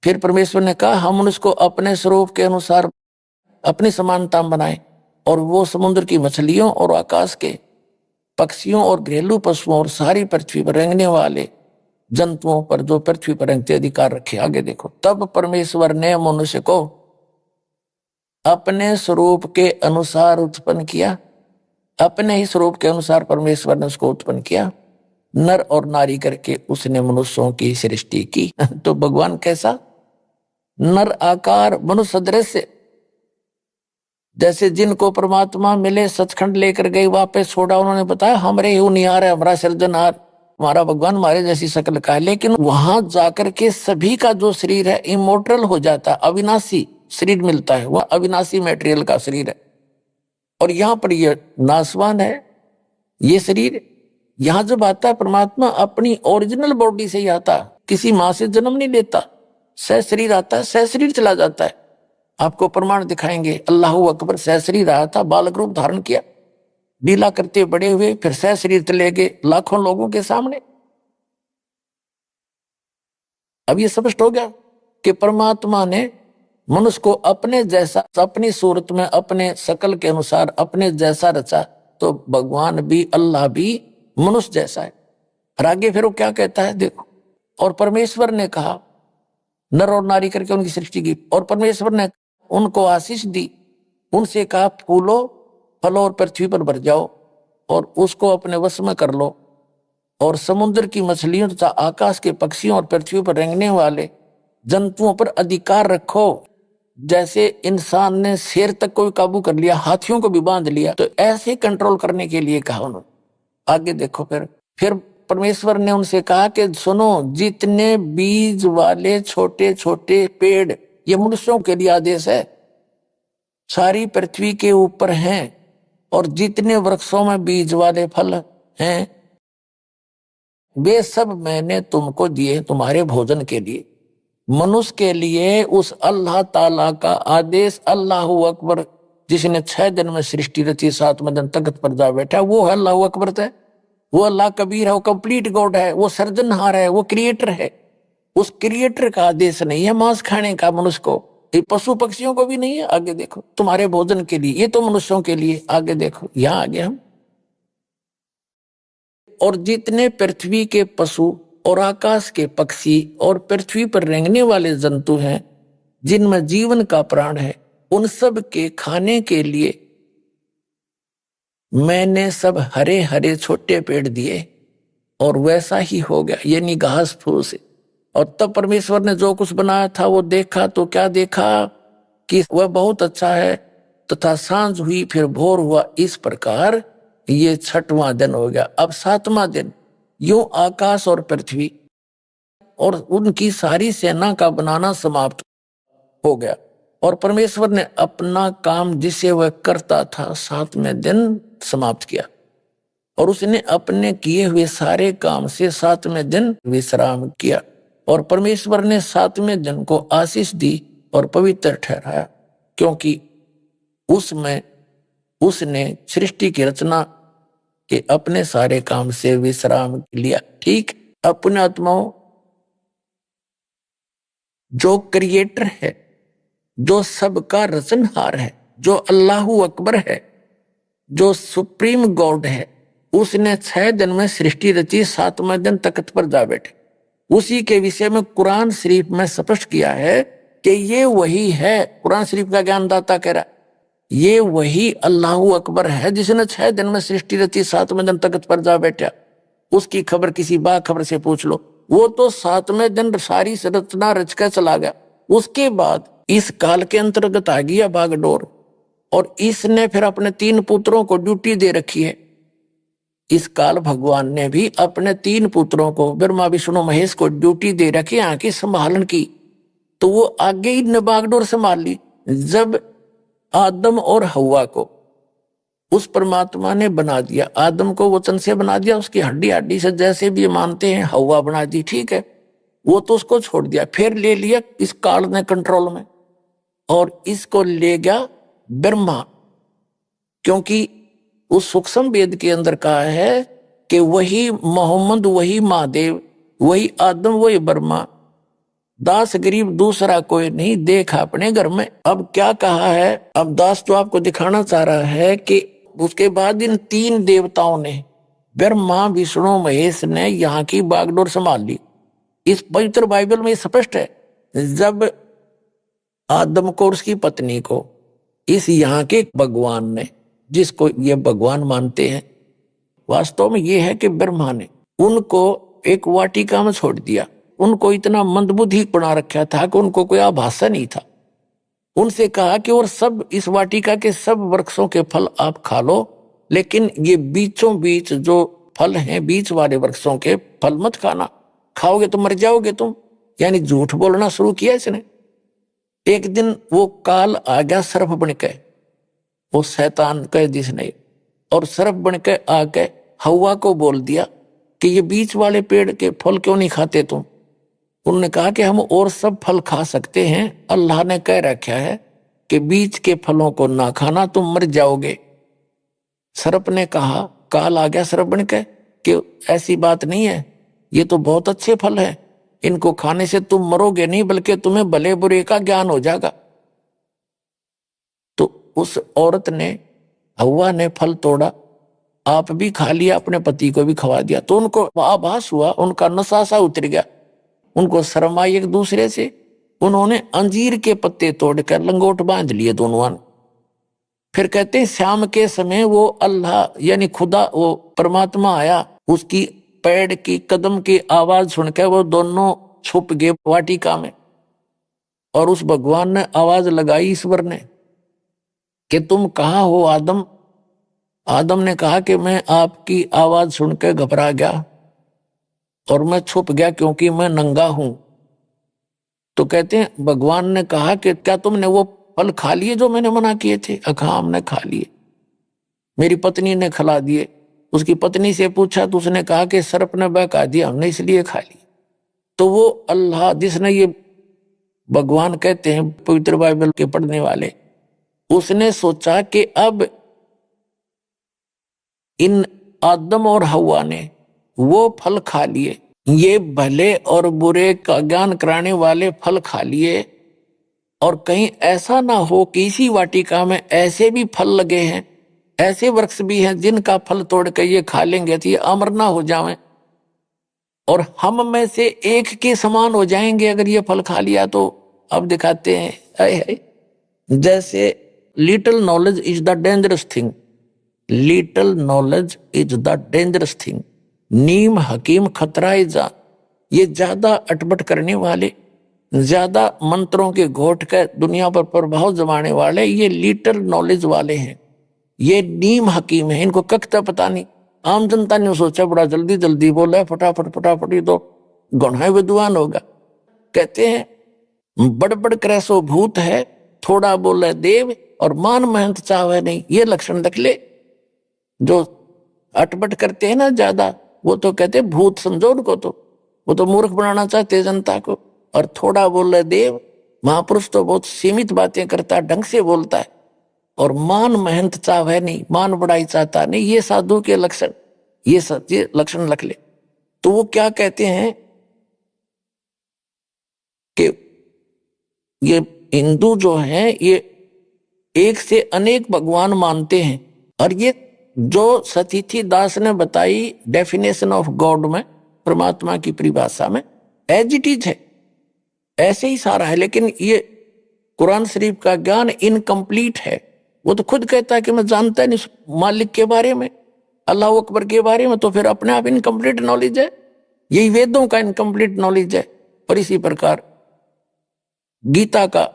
फिर परमेश्वर ने कहा हम मनुष्य को अपने स्वरूप के अनुसार अपनी समानता में बनाए, और वो समुद्र की मछलियों और आकाश के पक्षियों और घरेलू पशुओं और सारी पृथ्वी पर रेंगने वाले जंतुओं पर जो पृथ्वी पर रेंगते अधिकार रखे। आगे देखो, तब परमेश्वर ने मनुष्य को अपने स्वरूप के अनुसार उत्पन्न किया। अपने ही स्वरूप के अनुसार परमेश्वर ने उसको उत्पन्न किया, नर और नारी करके उसने मनुष्यों की सृष्टि की। तो भगवान कैसा? नर आकार, मनुष्य सदृश। जैसे जिनको परमात्मा मिले, सचखंड लेकर गए, वापस छोड़ा, उन्होंने बताया हमरे यूं नहीं आ रहा, हमारा सृजनहार, हमारा भगवान हमारे जैसी शक्ल का है। लेकिन वहां जाकर के सभी का जो शरीर है इमोर्टल हो जाता है, अविनाशी शरीर मिलता है, वह अविनाशी मटेरियल का शरीर है। और यहाँ पर यह नाशवान है ये शरीर। यहाँ जब आता है परमात्मा अपनी ओरिजिनल बॉडी से ही आता है, किसी माँ से जन्म नहीं लेता, सह शरीर आता है, सह शरीर चला जाता है। आपको प्रमाण दिखाएंगे, अल्लाह अकबर सह शरीर आया था, बालक रूप धारण किया, लीला करते बड़े हुए, फिर सह शरीर चले गए लाखों लोगों के सामने। अब ये स्पष्ट हो गया कि परमात्मा ने मनुष्य को अपने जैसा, अपनी सूरत में, अपने शकल के अनुसार अपने जैसा रचा। तो भगवान भी, अल्लाह भी मनुष्य जैसा है। और आगे फिर वो क्या कहता है देखो, और परमेश्वर ने कहा, नर और नारी करके उनकी सृष्टि की, और परमेश्वर ने उनको आशीष दी, उनसे कहा फूलो, फलो और पृथ्वी पर भर जाओ और उसको अपने वश में कर लो, और समुद्र की मछलियों तथा आकाश के पक्षियों और पृथ्वी पर रेंगने वाले जंतुओं पर अधिकार रखो। जैसे इंसान ने शेर तक को भी काबू कर लिया, हाथियों को भी बांध लिया, तो ऐसे कंट्रोल करने के लिए कहा उन्होंने। आगे देखो, फिर परमेश्वर ने उनसे कहा कि सुनो, जितने बीज वाले छोटे छोटे पेड़, ये मनुष्यों के लिए आदेश है, सारी पृथ्वी के ऊपर हैं, और जितने वृक्षों में बीज वाले फल हैं वे सब मैंने तुमको दिए तुम्हारे भोजन के लिए। मनुष्य के लिए उस अल्लाह ताला का आदेश, अल्लाहू अकबर, जिसने 6 दिन में सृष्टि रची, 7वें दिन तख्त पर जा बैठा, वो है अल्लाहू अकबर है। वो अल्लाह कबीर है, वो कंप्लीट गॉड है, वो सर्जनहार है, वो क्रिएटर है। उस क्रिएटर का आदेश नहीं है मांस खाने का मनुष्य को, ये पशु पक्षियों को भी नहीं है। आगे देखो, तुम्हारे भोजन के लिए, ये तो मनुष्यों के लिए। आगे देखो, यहां आगे हम, और जितने पृथ्वी के पशु और आकाश के पक्षी और पृथ्वी पर रेंगने वाले जंतु हैं, जिनमें जीवन का प्राण है, उन सब के खाने के लिए मैंने सब हरे हरे छोटे पेड़ दिए, और वैसा ही हो गया, यानी घास फूस। और तब परमेश्वर ने जो कुछ बनाया था वो देखा, तो क्या देखा कि वह बहुत अच्छा है। तथा सांझ हुई, फिर भोर हुआ, इस प्रकार ये 6वां दिन हो गया। अब 7वां दिन, यूं आकाश और पृथ्वी और उनकी सारी सेना का बनाना समाप्त हो गया, और परमेश्वर ने अपना काम जिसे वह करता था 7वें दिन समाप्त किया, और उसने अपने किए हुए सारे काम से 7वें दिन विश्राम किया। और परमेश्वर ने 7वें दिन को आशीष दी और पवित्र ठहराया, क्योंकि उसमें उसने सृष्टि की रचना के अपने सारे काम से विश्राम लिया। ठीक, अपने आत्माओं, जो क्रिएटर है, जो सबका रचनहार है, जो अल्लाहू अकबर है, जो सुप्रीम गॉड है, उसने 6 दिन में सृष्टि रची, 7वें दिन तख्त पर जा बैठे। उसी के विषय में कुरान शरीफ में स्पष्ट किया है कि ये वही है। कुरान शरीफ का ज्ञानदाता कह रहा है ये वही अल्लाहू अकबर है जिसने 6 दिन में सृष्टि रची, 7वें दिन तख्त पर जा बैठा। उसकी खबर किसी बाखबर से पूछ लो, वो तो 7वें दिन सारी रचना रच कर चला गया। उसके बाद इस काल के अंतर्गत आ गया बागडोर, और इसने फिर अपने 3 पुत्रों को ड्यूटी दे रखी है। इस काल भगवान ने भी अपने 3 पुत्रों को, ब्रह्मा विष्णु महेश को, ड्यूटी दे रखी आंखें संभालन की। तो वो आगे ही ने बागडोर संभाल ली। जब आदम और हव्वा को उस परमात्मा ने बना दिया, आदम को वचन से बना दिया, उसकी हड्डी हड्डी से जैसे भी मानते हैं, हव्वा बना दी, ठीक है, वो तो उसको छोड़ दिया। फिर ले लिया इस काल ने कंट्रोल में, और इसको ले गया ब्रह्मा, क्योंकि उस सूक्ष्म वेद के अंदर कहा है कि वही मोहम्मद, वही महादेव, वही आदम, वही ब्रह्मा, दास गरीब दूसरा कोई नहीं, देखा अपने घर में। अब क्या कहा है, अब दास तो आपको दिखाना चाह रहा है कि उसके बाद इन 3 देवताओं ने, ब्रह्मा विष्णु महेश ने यहाँ की बागडोर संभाल ली। इस पवित्र बाइबल में स्पष्ट है, जब आदम को और उसकी पत्नी को इस यहाँ के भगवान ने, जिसको ये भगवान मानते हैं, वास्तव में ये है कि ब्रह्मा ने उनको एक वाटिका में छोड़ दिया। उनको इतना मंदबुद्धि बना रखा था कि उनको कोई आभासा नहीं था। उनसे कहा कि और सब इस वाटिका के सब वृक्षों के फल आप खा लो, लेकिन ये बीचों बीच जो फल हैं, बीच वाले वृक्षों के फल मत खाना, खाओगे तो मर जाओगे तुम। यानी झूठ बोलना शुरू किया इसने। एक दिन वो काल आ गया सर्प बनके, वो शैतान कह जिसने, और सर्प बनके आके हव्वा को बोल दिया कि ये बीच वाले पेड़ के फल क्यों नहीं खाते तुम। उन्होंने कहा कि हम और सब फल खा सकते हैं, अल्लाह ने कह रखा है कि बीच के फलों को ना खाना, तुम मर जाओगे। सर्प ने कहा, काल आ गया सर्प बनके, कि ऐसी बात नहीं है, ये तो बहुत अच्छे फल है, इनको खाने से तुम मरोगे नहीं, बल्कि तुम्हें भले बुरे का ज्ञान हो जाएगा। तो उस औरत ने, हव्वा ने फल तोड़ा, आप भी खा लिया, अपने पति को भी खवा दिया। तो उनको आभास हुआ, उनका नशा सा उतर गया, उनको शर्म आई एक दूसरे से। उन्होंने अंजीर के पत्ते तोड़कर लंगोट बांध लिए दोनों। फिर कहते हैं शाम के समय वो अल्लाह यानी खुदा, वो परमात्मा आया, उसकी पैर की कदम की आवाज सुनकर वो दोनों छुप गए वाटिका में। और उस भगवान ने आवाज लगाई, ईश्वर ने, कि तुम कहाँ हो आदम। आदम ने कहा कि मैं आपकी आवाज सुनकर घबरा गया, और मैं छुप गया क्योंकि मैं नंगा हूं। तो कहते हैं भगवान ने कहा कि क्या तुमने वो फल खा लिए जो मैंने मना किए थे? हाँ, हमने खा लिए। मेरी पत्नी ने खिला दिए। उसकी पत्नी से पूछा तो उसने कहा कि सर्प ने बहका दिया, हमने इसलिए खा लिए। तो वो अल्लाह जिसने ये भगवान कहते हैं पवित्र बाइबल के पढ़ने वाले, उसने सोचा कि अब इन आदम और हवा ने वो फल खा लिए, ये भले और बुरे का ज्ञान कराने वाले फल खा लिए, और कहीं ऐसा ना हो कि इसी वाटिका में ऐसे भी फल लगे हैं, ऐसे वृक्ष भी हैं जिनका फल तोड़ कर ये खा लेंगे तो ये अमर ना हो जाएं और हम में से एक के समान हो जाएंगे अगर ये फल खा लिया तो। अब दिखाते हैं है। जैसे little knowledge is the dangerous thing, little knowledge is the dangerous thing, नीम हकीम खतरा जा। ये ज्यादा अटपट करने वाले, ज्यादा मंत्रों के घोट कर दुनिया पर प्रभाव जमाने वाले, ये लिटिल नॉलेज वाले हैं, ये नीम हकीम है। इनको कखता पता नहीं। आम जनता ने सोचा बड़ा जल्दी जल्दी बोला, फटाफट फटाफट, ये तो गौना विद्वान होगा। कहते हैं बड़बड़ करे सो भूत है, थोड़ा बोले देव और मान महंत चावे नहीं। ये लक्षण रख ले। जो अटपट करते हैं ना ज्यादा, वो तो कहते भूत समझो उनको, तो वो तो मूर्ख बनाना चाहते जनता को। और थोड़ा बोले देव, महापुरुष तो बहुत सीमित बातें करता है, ढंग से बोलता है। और मान महंत चावे नहीं, मान बढ़ाई चाहता नहीं। ये साधु के लक्षण, ये लक्षण रख ले। तो वो क्या कहते हैं कि ये हिंदू जो है ये एक से अनेक भगवान मानते हैं। और ये जो सतीथी दास ने बताई डेफिनेशन ऑफ गॉड में, परमात्मा की परिभाषा में, एज इट इज है, ऐसे ही सारा है। लेकिन ये कुरान शरीफ का ज्ञान इनकम्प्लीट है। वो तो खुद कहता है कि मैं जानता नहीं मालिक के बारे में, अल्लाह अकबर के बारे में, तो फिर अपने आप इनकम्प्लीट नॉलेज है। यही वेदों का इनकम्प्लीट नॉलेज है। और इसी प्रकार गीता का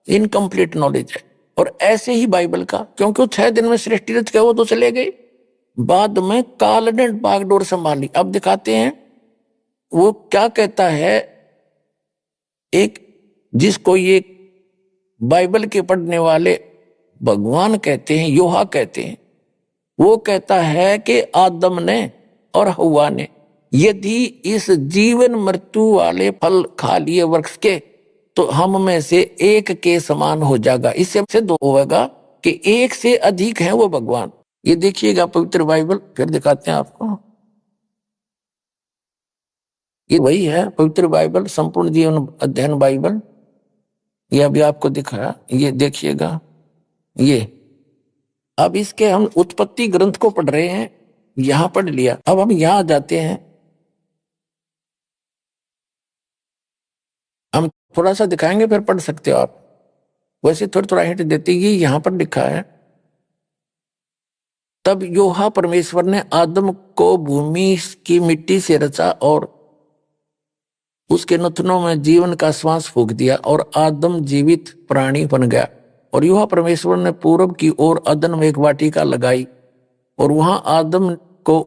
इनकम्प्लीट नॉलेज है। और ऐसे ही बाइबल का, क्योंकि वो 6 दिन में सृष्टि रच के वो तो चले गए, बाद में काल ने बागडोर संभाली। अब दिखाते हैं वो क्या कहता है। एक जिसको ये बाइबल के पढ़ने वाले भगवान कहते हैं, योहा कहते हैं, वो कहता है कि आदम ने और हवा ने यदि इस जीवन मृत्यु वाले फल खा लिए वृक्ष के, तो हम में से एक के समान हो जाएगा। इससे सिद्ध होगा कि एक से अधिक है वो भगवान। ये देखिएगा पवित्र बाइबल, फिर दिखाते हैं आपको। ये वही है पवित्र बाइबल, संपूर्ण जीवन अध्ययन बाइबल। ये अभी आपको दिखाया, ये देखिएगा। ये अब इसके हम उत्पत्ति ग्रंथ को पढ़ रहे हैं, यहां पढ़ लिया। अब हम यहां जाते हैं, हम थोड़ा सा दिखाएंगे फिर पढ़ सकते हो आप। वैसे थोड़ा थोड़ा हिंट देते, ये यहां पर लिखा है। तब योहा परमेश्वर ने आदम को भूमि की मिट्टी से रचा और उसके नथनों में जीवन का श्वास फूंक दिया और आदम जीवित प्राणी बन गया। और योहा परमेश्वर ने पूरब की ओर अदन में एक वाटिका लगाई और वहां आदम को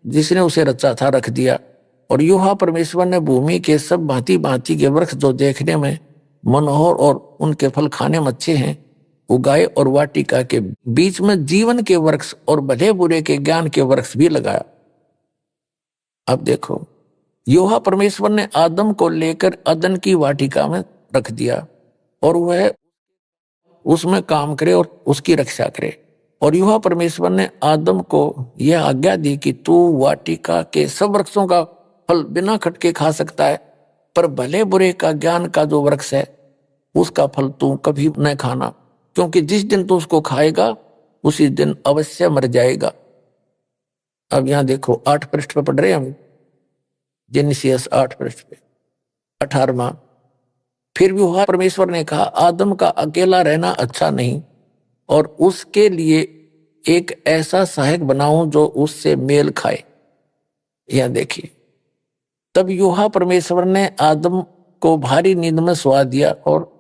जिसने उसे रचा था रख दिया। और योहा परमेश्वर ने भूमि के सब भांति भांति के वृक्ष जो देखने में मनोहर और उनके फल खाने में अच्छे हैं उगाए, और वाटिका के बीच में जीवन के वृक्ष और भले बुरे के ज्ञान के वृक्ष भी लगाया। अब देखो, योहा परमेश्वर ने आदम को लेकर अदन की वाटिका में रख दिया और वह उसमें काम करे और उसकी रक्षा करे। और योहा परमेश्वर ने आदम को यह आज्ञा दी कि तू वाटिका के सब वृक्षों का फल बिना खटके खा सकता है, पर भले बुरे का ज्ञान का जो वृक्ष है उसका फल तू कभी न खाना, क्योंकि जिस दिन तू उसको खाएगा उसी दिन अवश्य मर जाएगा। अब यहां देखो 8 पृष्ठ पे पढ़ रहे हैं हम, जेनेसिस 8 पृष्ठ पे 18वां। फिर भी योहा परमेश्वर ने कहा आदम का अकेला रहना अच्छा नहीं, और उसके लिए एक ऐसा सहायक बनाऊं जो उससे मेल खाए। यह देखिए, तब योहा परमेश्वर ने आदम को भारी नींद में सुला दिया और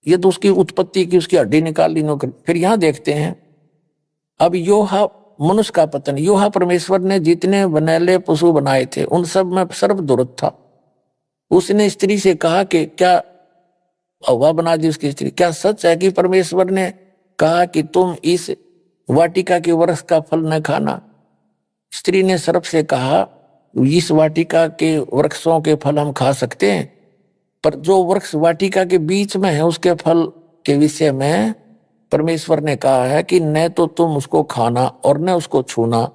ये तो उसकी उत्पत्ति की, उसकी हड्डी निकाल ली नौकरी। फिर यहां देखते हैं, अब योहा मनुष्य का पतन। युहा परमेश्वर ने जितने बनैले पशु बनाए थे उन सब में सर्वदुरत था। उसने स्त्री से कहा कि क्या, हवा बना दी उसकी स्त्री, क्या सच है कि परमेश्वर ने कहा कि तुम इस वाटिका के वृक्ष का फल न खाना? स्त्री ने सर्प से कहा, इस वाटिका के वृक्षों के फल हम खा सकते हैं, पर जो वृक्ष वाटिका के बीच में है उसके फल के विषय में परमेश्वर ने कहा है कि न तो तुम उसको खाना और न उसको छूना,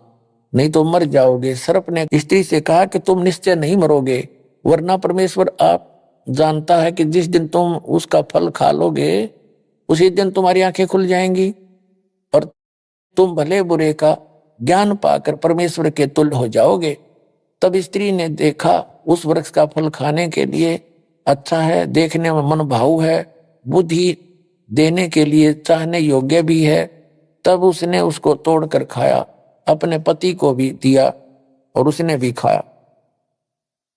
नहीं तो मर जाओगे। सर्प ने स्त्री से कहा कि तुम निश्चय नहीं मरोगे, वरना परमेश्वर आप जानता है कि जिस दिन तुम उसका फल खा लोगे उसी दिन तुम्हारी आंखें खुल जाएंगी और तुम भले बुरे का ज्ञान पाकर परमेश्वर के तुल्य हो जाओगे। तब स्त्री ने देखा उस वृक्ष का फल खाने के लिए अच्छा है, देखने में मन भाऊ है, बुद्धि देने के लिए चाहने योग्य भी है। तब उसने उसको तोड़कर खाया, अपने पति को भी दिया और उसने भी खाया।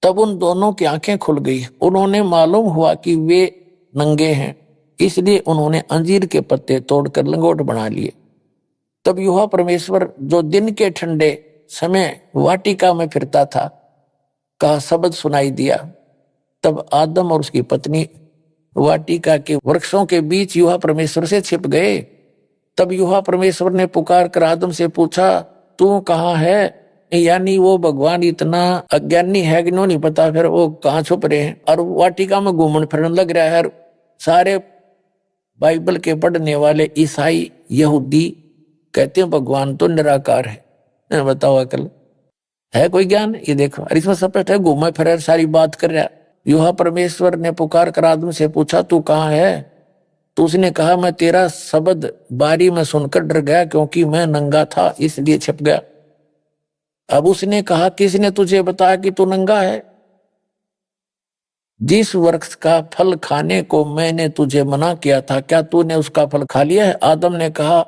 तब उन दोनों की आंखें खुल गई। उन्होंने मालूम हुआ कि वे नंगे हैं, इसलिए उन्होंने अंजीर के पत्ते तोड़कर लंगोट बना लिए। तब युवा परमेश्वर जो दिन के ठंडे समय वाटिका में फिरता था का शब्द सुनाई दिया। तब आदम और उसकी पत्नी वाटिका के वृक्षों के बीच युवा परमेश्वर से छिप गए। तब युवा परमेश्वर ने पुकार कर आदम से पूछा, तू कहाँ है? यानी वो भगवान इतना अज्ञानी है कि नहीं पता फिर वो कहाँ छुप रहे हैं, और वाटिका में घूमने फिरने लग रहा है। सारे बाइबल के पढ़ने वाले ईसाई यहूदी कहते हैं भगवान तो निराकार है। बताओ अकल है कोई ज्ञान? ये देखो, और इसमें स्पष्ट है घूमे फिर सारी बात कर रहा। युवा परमेश्वर ने पुकार कर आदम से पूछा, तू कहाँ है? तो उसने कहा, मैं तेरा शब्द बारी में सुनकर डर गया, क्योंकि मैं नंगा था इसलिए छिप गया। अब उसने कहा, किसने तुझे बताया कि तू नंगा है? जिस वृक्ष का फल खाने को मैंने तुझे मना किया था, क्या तूने उसका फल खा लिया है? आदम ने कहा,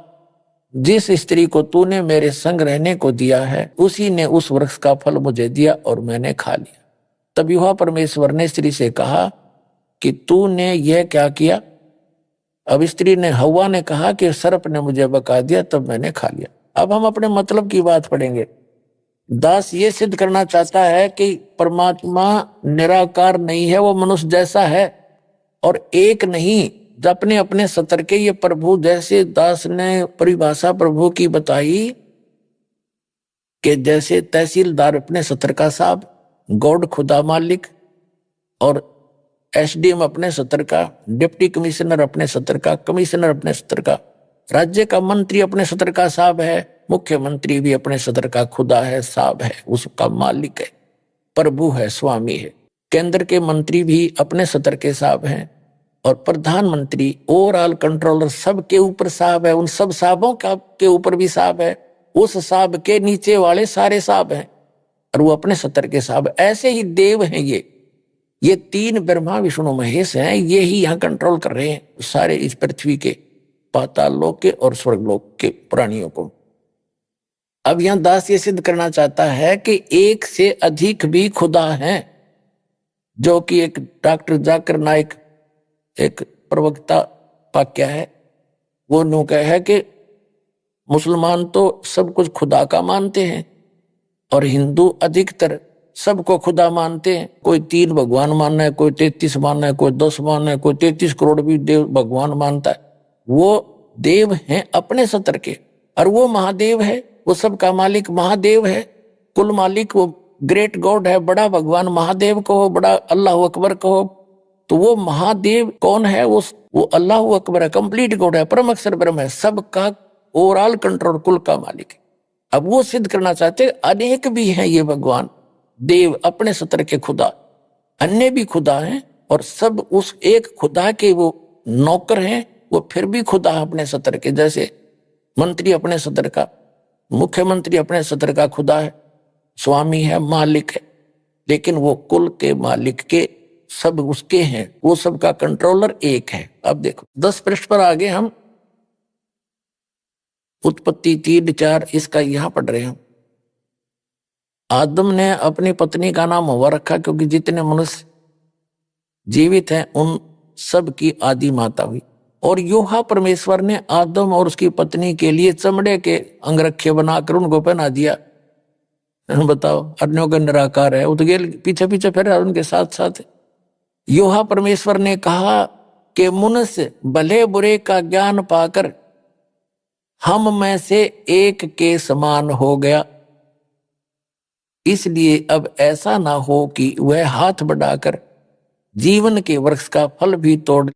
जिस स्त्री को तूने मेरे संग रहने को दिया है उसी ने उस वृक्ष का फल मुझे दिया और मैंने खा लिया। तब यहोवा परमेश्वर ने स्त्री से कहा कि तूने यह क्या किया? अब स्त्री ने, हव्वा ने कहा कि सर्प ने मुझे बका दिया, तब मैंने खा लिया। अब हम अपने मतलब की बात पढ़ेंगे। दास ये सिद्ध करना चाहता है कि परमात्मा निराकार नहीं है, वो मनुष्य जैसा है और एक नहीं, अपने अपने सतर के। ये प्रभु, जैसे दास ने परिभाषा प्रभु की बताई कि जैसे तहसीलदार अपने सतर का साहब, गॉड खुदा मालिक, और एसडीएम अपने सतर का, डिप्टी कमिश्नर अपने सतर का, कमिश्नर अपने सतर का, राज्य का मंत्री अपने सतर का साहब है, मुख्यमंत्री भी अपने सदर का खुदा है, साहब है, उसका मालिक है, प्रभु है, स्वामी है। केंद्र के मंत्री भी अपने सदर के साहब हैं और प्रधानमंत्री ओवरऑल कंट्रोलर सबके ऊपर साहब है, उन सब साहबों का के ऊपर भी साहब है, उस साहब के नीचे वाले सारे साहब हैं और वो अपने सदर के साहब। ऐसे ही देव हैं ये तीन ब्रह्मा विष्णु महेश हैं, ये ही यहाँ कंट्रोल कर रहे हैं सारे इस पृथ्वी के, पाताल लोक के और स्वर्गलोक के प्राणियों को। अब यहां दास ये सिद्ध करना चाहता है कि एक से अधिक भी खुदा हैं, जो कि एक डॉक्टर जाकिर नाइक एक प्रवक्ता वाक्य है, वो नु कह है कि मुसलमान तो सब कुछ खुदा का मानते हैं और हिंदू अधिकतर सबको खुदा मानते हैं। कोई 3 भगवान मानना है, कोई 33 मानना है, कोई 10 मानना है, कोई 33 करोड़ भी देव भगवान मानता है। वो देव हैं अपने सतर के और वो महादेव है, वो सबका मालिक महादेव है, कुल मालिक वो ग्रेट गॉड है, बड़ा भगवान महादेव कहो, बड़ा अल्लाह अकबर कहो। तो वो महादेव कौन है? वो अल्लाह अकबर है, कंप्लीट गॉड है, परम अक्षर ब्रह्म है, सबका ओवरऑल कंट्रोल, कुल का मालिक है। अब वो सिद्ध करना चाहते अनेक भी हैं ये भगवान देव अपने सतर के खुदा, अन्य भी खुदा हैं और सब उस एक खुदा के वो नौकर हैं, वो फिर भी खुदा अपने सतर के। जैसे मंत्री अपने सतर का, मुख्यमंत्री अपने सतर का खुदा है, स्वामी है, मालिक है, लेकिन वो कुल के मालिक के सब उसके हैं, वो सबका कंट्रोलर एक है। अब देखो 10 पृष्ठ पर आगे हम उत्पत्ति 3-4 इसका यहां पढ़ रहे हैं। आदम ने अपनी पत्नी का नाम हव्वा रखा, क्योंकि जितने मनुष्य जीवित हैं उन सब की आदि माता हुई। और योहा परमेश्वर ने आदम और उसकी पत्नी के लिए चमड़े के अंगरखे बनाकर उनको पहना दिया। बताओ, अन्यों का निराकार है, उतगेल पीछे पीछे फिर उनके साथ साथ। योहा परमेश्वर ने कहा कि मनुष्य भले बुरे का ज्ञान पाकर हम में से एक के समान हो गया, इसलिए अब ऐसा ना हो कि वह हाथ बढ़ाकर जीवन के वृक्ष का फल भी तोड़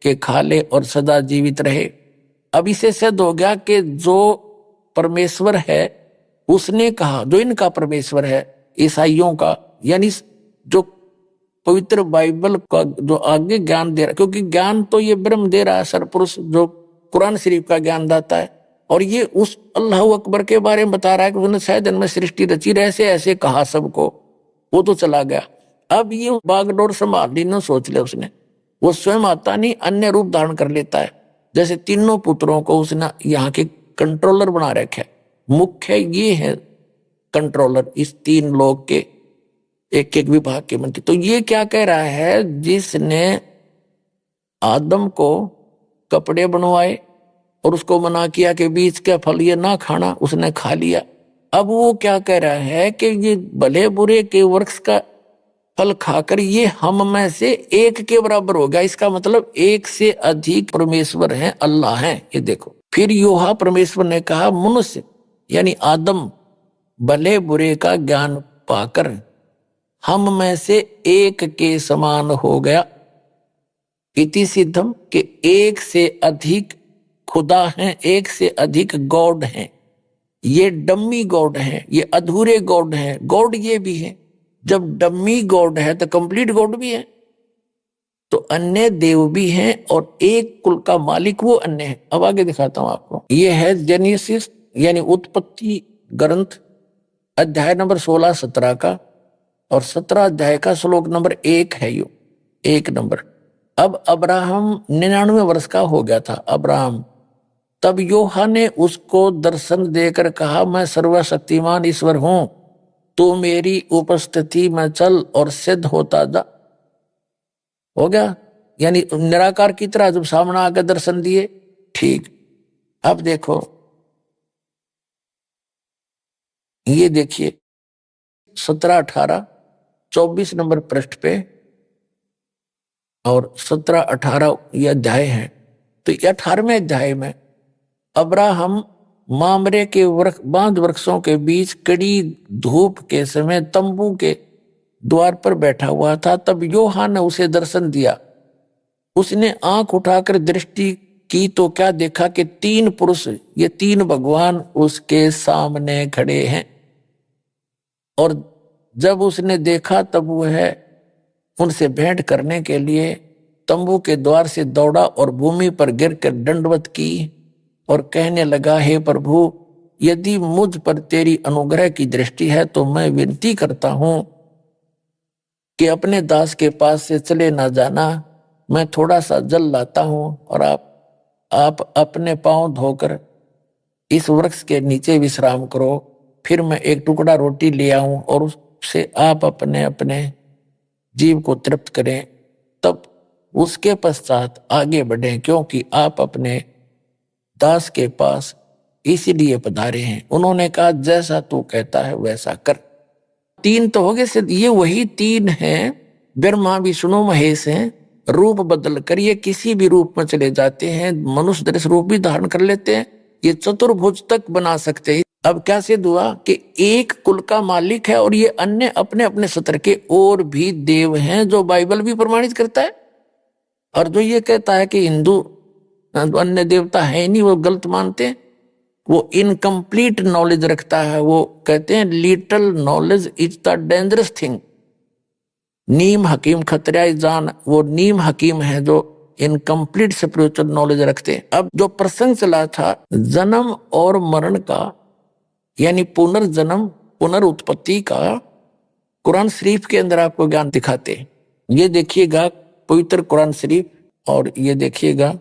के खा ले और सदा जीवित रहे। अब इसे सिद्ध हो गया कि जो परमेश्वर है उसने कहा, जो इनका परमेश्वर है ईसाइयों का, यानी जो पवित्र बाइबल का जो आगे ज्ञान दे रहा, क्योंकि ज्ञान तो ये ब्रह्म दे रहा है, सरपुरुष जो कुरान शरीफ का ज्ञान दाता है, और ये उस अल्लाह अकबर के बारे में बता रहा है कि उसने 6 दिन में सृष्टि रची, ऐसे ऐसे कहा सबको, वो तो चला गया। अब ये बागडोर संभाल ली, न सोच ले उसने, वो स्वयं आता नहीं, अन्य रूप धारण कर लेता है। जैसे तीनों पुत्रों को उसने यहाँ के कंट्रोलर बना रखा है, मुख्य ये है कंट्रोलर इस 3 लोग के एक एक विभाग के मंत्री। तो ये क्या कह रहा है, जिसने आदम को कपड़े बनवाए और उसको मना किया कि बीज का फल ये ना खाना, उसने खा लिया। अब वो क्या कह रहा है कि ये भले बुरे के वृक्ष का फल खाकर ये हम में से एक के बराबर हो गया। इसका मतलब एक से अधिक परमेश्वर हैं, अल्लाह हैं। ये देखो, फिर योहा परमेश्वर ने कहा मनुष्य यानी आदम भले बुरे का ज्ञान पाकर हम में से एक के समान हो गया। इति सिद्धम के एक से अधिक खुदा हैं, एक से अधिक गॉड हैं। ये डम्मी गॉड हैं, ये अधूरे गॉड हैं। गॉड ये भी है, जब डम्मी गॉड है तो कंप्लीट गॉड भी है, तो अन्य देव भी हैं और एक कुल का मालिक वो अन्य है। अब आगे दिखाता हूं आपको। ये है जेनेसिस यानी उत्पत्ति ग्रंथ अध्याय नंबर 16-17 का, और 17 अध्याय का श्लोक नंबर 1 है यो 1 नंबर। अब अब्राहम 99 वर्ष का हो गया था अब्राहम। तब योहा ने उसको दर्शन देकर कहा, मैं सर्वशक्तिमान ईश्वर हूं, तू मेरी उपस्थिति में चल और सिद्ध होता जा। हो गया, यानी निराकार की तरह जब सामने आकर दर्शन दिए। ठीक, अब देखो, ये देखिए 17, 18, 24 नंबर पृष्ठ पे और 17, 18 ये अध्याय है। तो 18वें अध्याय में अब्राहम मामरे के बांध वृक्षों के बीच कड़ी धूप के समय तंबू के द्वार पर बैठा हुआ था। तब योहा ने उसे दर्शन दिया। उसने आंख उठाकर दृष्टि की तो क्या देखा कि 3 पुरुष, ये 3 भगवान उसके सामने खड़े हैं। और जब उसने देखा तब वह उनसे भेंट करने के लिए तंबू के द्वार से दौड़ा और भूमि पर गिरकर दंडवत की और कहने लगा, हे प्रभु, यदि मुझ पर तेरी अनुग्रह की दृष्टि है तो मैं विनती करता हूं कि अपने दास के पास से चले ना जाना। मैं थोड़ा सा जल लाता हूं और आप अपने पांव धोकर इस वृक्ष के नीचे विश्राम करो। फिर मैं एक टुकड़ा रोटी ले आऊं और उससे आप अपने अपने जीव को तृप्त करें, तब उसके पश्चात आगे बढ़ें, क्योंकि आप अपने दास के पास इसीलिए पधारे हैं। उन्होंने कहा, जैसा तू कहता है वैसा कर। 3 तो हो गए सिद्ध। ये वही 3 हैं, ब्रह्मा विष्णु महेश हैं। रूप बदल कर ये किसी भी रूप में चले जाते हैं, मनुष्य दृश्य रूप भी धारण कर लेते हैं, ये चतुर्भुज तक बना सकते हैं। अब क्या सिद्ध हुआ कि एक कुल का मालिक है और ये अन्य अपने अपने सत्र के और भी देव हैं, जो बाइबल भी प्रमाणित करता है। और जो ये कहता है कि हिंदू अन्य देवता है नहीं, वो गलत मानते हैं, वो इनकम्प्लीट नॉलेज रखता है। वो कहते हैं little knowledge is the dangerous thing. नीम हकीम खतरा जान, वो नीम हकीम है जो इनकम्प्लीट स्पिरिचुअल नॉलेज रखते हैं। अब जो प्रसंग चला था जन्म और मरण का, यानी पुनर्जन्म पुनरुत्पत्ति का, कुरान शरीफ के अंदर आपको ज्ञान दिखाते हैं। ये देखिएगा पवित्र कुरान शरीफ, और ये देखिएगा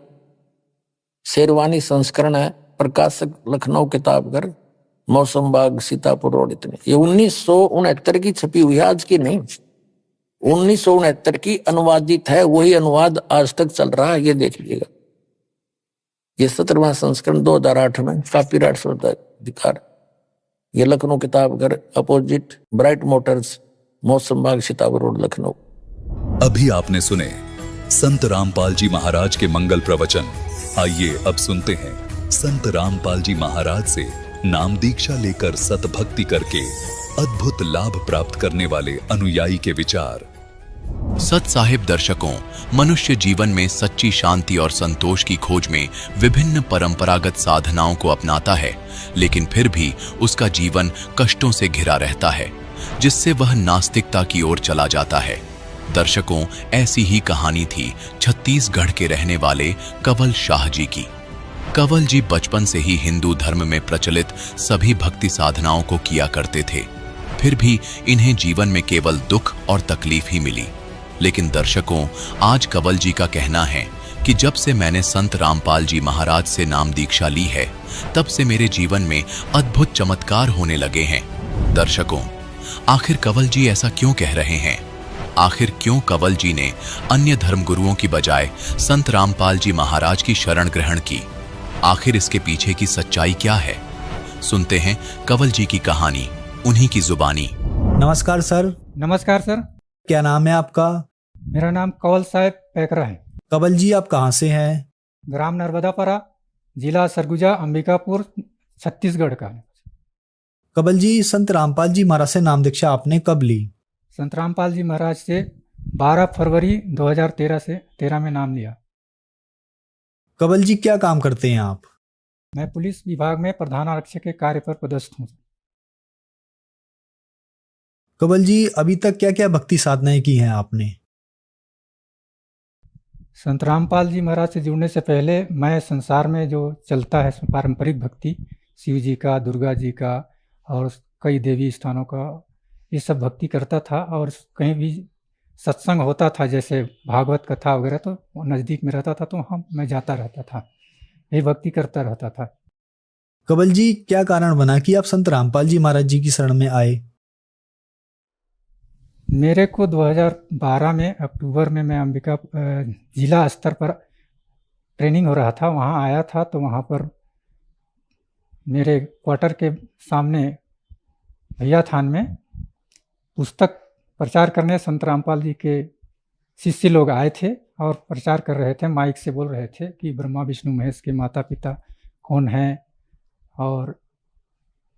शेरवानी संस्करण है, प्रकाशक लखनऊ किताबघर, मौसम बाग, सीतापुर रोड। इतने ये 1969 की छपी हुई है, आज की नहीं, 1969 की अनुवादित है। वही अनुवाद आज तक चल रहा है, ये देख लीजिएगा। ये 17वां संस्करण 2008 में कॉपीराइट अधिकार। ये Lucknow Kitabghar opposite bright Motors, मौसम बाग, सितावर रोड, लखनऊ। अभी आपने सुने संत रामपाल जी महाराज के मंगल प्रवचन। आइए अब सुनते हैं संत रामपाल जी महाराज से नाम दीक्षा लेकर सतभक्ति करके अद्भुत लाभ प्राप्त करने वाले अनुयायी के विचार। सत साहिब दर्शकों, मनुष्य जीवन में सच्ची शांति और संतोष की खोज में विभिन्न परंपरागत साधनाओं को अपनाता है, लेकिन फिर भी उसका जीवन कष्टों से घिरा रहता है, जिससे वह नास्तिकता की ओर चला जाता है। दर्शकों, ऐसी ही कहानी थी छत्तीसगढ़ के रहने वाले कंवल शाह जी की। कंवल जी बचपन से ही हिंदू धर्म में प्रचलित सभी भक्ति साधनाओं को किया करते थे, फिर भी इन्हें जीवन में केवल दुख और तकलीफ ही मिली। लेकिन दर्शकों, आज कंवल जी का कहना है कि जब से मैंने संत रामपाल जी महाराज से नाम दीक्षा ली है, तब से मेरे जीवन में अद्भुत चमत्कार होने लगे हैं। दर्शकों, आखिर कंवल जी ऐसा क्यों कह रहे हैं? आखिर क्यों कंवल जी ने अन्य धर्मगुरुओं की बजाय संत रामपाल जी महाराज की शरण ग्रहण की? आखिर इसके पीछे की सच्चाई क्या है? सुनते हैं कंवल जी की कहानी, उन्हीं की जुबानी। नमस्कार सर। नमस्कार सर। क्या नाम है आपका? मेरा नाम कंवल साहब पैकरा है। कंवल जी, आप कहाँ से हैं? ग्राम नर्मदापुरा, जिला सरगुजा, अंबिकापुर, छत्तीसगढ़ का। कंवल जी, संत रामपाल जी महाराज से नाम दीक्षा आपने कब ली? संत रामपाल जी महाराज से 12 फरवरी 2013 में नाम लिया। कंवल जी, क्या काम करते हैं आप? मैं पुलिस विभाग में प्रधान आरक्षक के कार्य पर पदस्थ हूँ। कंवल जी, अभी तक क्या क्या भक्ति साधनाएं की हैं आपने? संत रामपाल जी महाराज से जुड़ने से पहले मैं संसार में जो चलता है पारंपरिक भक्ति, शिव जी का, दुर्गा जी का और कई देवी स्थानों का, ये सब भक्ति करता था। और कहीं भी सत्संग होता था, जैसे भागवत कथा वगैरह, तो नज़दीक में रहता था तो मैं जाता रहता था, ये भक्ति करता रहता था। कंवल जी, क्या कारण बना कि आप संत रामपाल जी महाराज जी की शरण में आए? मेरे को 2012 में अक्टूबर में मैं अंबिका जिला स्तर पर ट्रेनिंग हो रहा था, वहाँ आया था। तो वहाँ पर मेरे क्वार्टर के सामने भैया थान में पुस्तक प्रचार करने संत रामपाल जी के शिष्य लोग आए थे और प्रचार कर रहे थे, माइक से बोल रहे थे कि ब्रह्मा विष्णु महेश के माता पिता कौन हैं और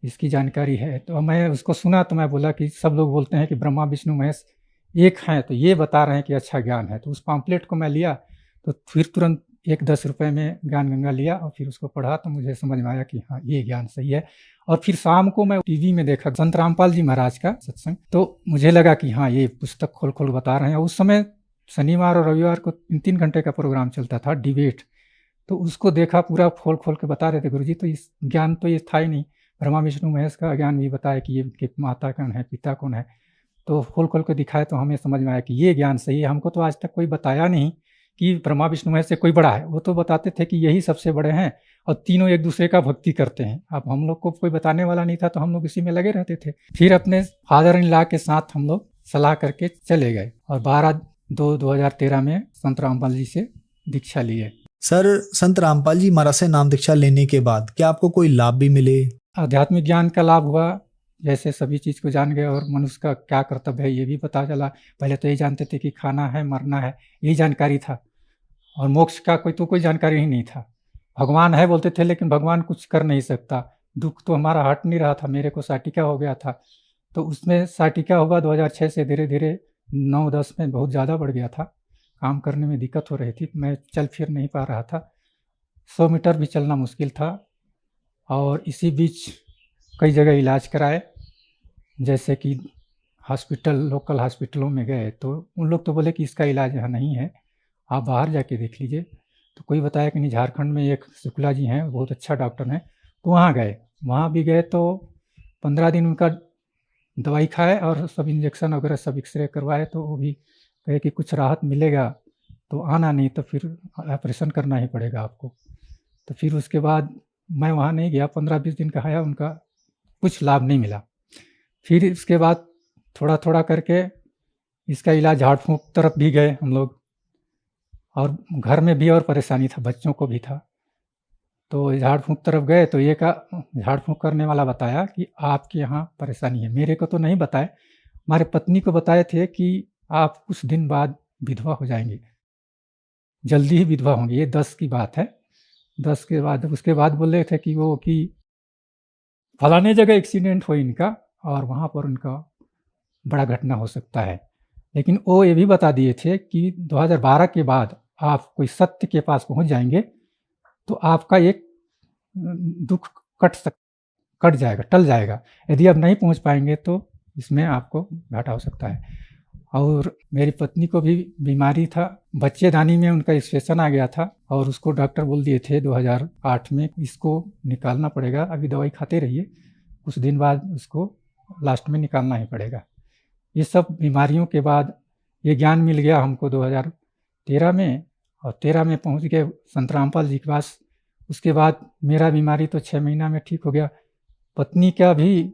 इसकी जानकारी है। तो मैं उसको सुना तो मैं बोला कि सब लोग बोलते हैं कि ब्रह्मा विष्णु महेश एक हैं, तो ये बता रहे हैं कि अच्छा ज्ञान है। तो उस पम्पलेट को मैं लिया, तो फिर तुरंत 10 रुपये में ज्ञान गंगा लिया और फिर उसको पढ़ा, तो मुझे समझ में आया कि हाँ, ये ज्ञान सही है। और फिर शाम को मैं टीवी में देखा संत रामपाल जी महाराज का सत्संग, तो मुझे लगा कि हाँ, ये पुस्तक खोल खोल बता रहे हैं। उस समय शनिवार और रविवार को 3-3 घंटे का प्रोग्राम चलता था, डिबेट। तो उसको देखा, पूरा खोल खोल के बता रहे थे गुरुजी। तो इस ज्ञान तो ये था ही नहीं, ब्रह्मा विष्णु महेश का ज्ञान भी बताया कि ये कि माता कौन है, पिता कौन है। तो खोल खोल के दिखाए तो हमें समझ में आया कि ये ज्ञान सही है। हमको तो आज तक कोई बताया नहीं कि ब्रह्मा विष्णु महेश से कोई बड़ा है, वो तो बताते थे कि यही सबसे बड़े हैं और तीनों एक दूसरे का भक्ति करते हैं। अब हम लोग को कोई बताने वाला नहीं था, तो हम लोग इसी में लगे रहते थे। फिर अपने फादर इन लॉ के साथ हम लोग सलाह करके चले गए और 12/2/2013 में संत रामपाल जी से दीक्षा लिए। सर, संत रामपाल जी महाराज से नाम दीक्षा लेने के बाद क्या आपको कोई लाभ भी मिले? आध्यात्मिक ज्ञान का लाभ हुआ, जैसे सभी चीज़ को जान गए और मनुष्य का क्या कर्तव्य है ये भी पता चला। पहले तो ये जानते थे कि खाना है, मरना है, यही जानकारी था, और मोक्ष का कोई जानकारी ही नहीं था। भगवान है बोलते थे, लेकिन भगवान कुछ कर नहीं सकता। दुख तो हमारा हट नहीं रहा था, मेरे को साटिका हो गया था, तो उसमें साटिका हुआ 2006 से धीरे धीरे 9-10 में बहुत ज़्यादा बढ़ गया था। काम करने में दिक्कत हो रही थी, मैं चल फिर नहीं पा रहा था, 100 मीटर भी चलना मुश्किल था। और इसी बीच कई जगह इलाज कराए, जैसे कि हॉस्पिटल, लोकल हॉस्पिटलों में गए, तो उन लोग तो बोले कि इसका इलाज यहाँ नहीं है, आप बाहर जाके देख लीजिए। तो कोई बताया कि नहीं, झारखंड में एक शुक्ला जी हैं, बहुत अच्छा डॉक्टर हैं, तो वहाँ गए। वहाँ भी गए तो 15 दिन उनका दवाई खाए और सब इंजेक्शन वगैरह सब एक्सरे करवाए, तो वो भी कहे कि कुछ राहत मिलेगा तो आना, नहीं तो फिर ऑपरेशन करना ही पड़ेगा आपको। तो फिर उसके बाद मैं वहाँ नहीं गया, 15-20 दिन का आया, उनका कुछ लाभ नहीं मिला। फिर इसके बाद थोड़ा थोड़ा करके इसका इलाज झाड़ फूँक तरफ भी गए हम लोग, और घर में भी और परेशानी था, बच्चों को भी था। तो झाड़ फूंक तरफ गए तो ये का झाड़ फूंक करने वाला बताया कि आपके यहाँ परेशानी है। मेरे को तो नहीं बताए, हमारे पत्नी को बताए थे कि आप कुछ दिन बाद विधवा हो जाएंगे, जल्दी ही विधवा होंगे। ये 10 की बात है। 10 के बाद उसके बाद बोल रहे थे कि फलाने जगह एक्सीडेंट हो इनका और वहाँ पर उनका बड़ा घटना हो सकता है। लेकिन वो ये भी बता दिए थे कि 2012 के बाद आप कोई सत्य के पास पहुँच जाएंगे तो आपका एक दुख कट जाएगा, टल जाएगा। यदि आप नहीं पहुँच पाएंगे तो इसमें आपको घाटा हो सकता है। और मेरी पत्नी को भी बीमारी था, बच्चेदानी में उनका इन्फेक्शन आ गया था और उसको डॉक्टर बोल दिए थे 2008 में इसको निकालना पड़ेगा, अभी दवाई खाते रहिए, कुछ दिन बाद उसको लास्ट में निकालना ही पड़ेगा। ये सब बीमारियों के बाद ये ज्ञान मिल गया हमको 2013 में, और 13 में पहुंच गए संत रामपाल जी के पास। उसके बाद मेरा बीमारी तो 6 महीना में ठीक हो गया, पत्नी का भी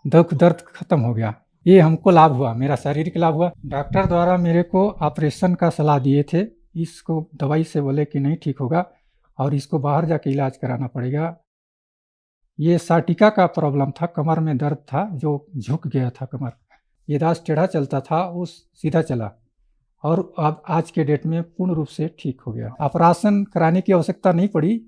दुख दर्द खत्म हो गया। ये हमको लाभ हुआ, मेरा शारीरिक लाभ हुआ। डॉक्टर द्वारा मेरे को ऑपरेशन का सलाह दिए थे, इसको दवाई से बोले कि नहीं ठीक होगा और इसको बाहर जाके इलाज कराना पड़ेगा। ये साटिका का प्रॉब्लम था, कमर में दर्द था जो झुक गया था कमर, ये दास टेढ़ा चलता था वो सीधा चला और अब आज के डेट में पूर्ण रूप से ठीक हो गया। ऑपरेशन कराने की आवश्यकता नहीं पड़ी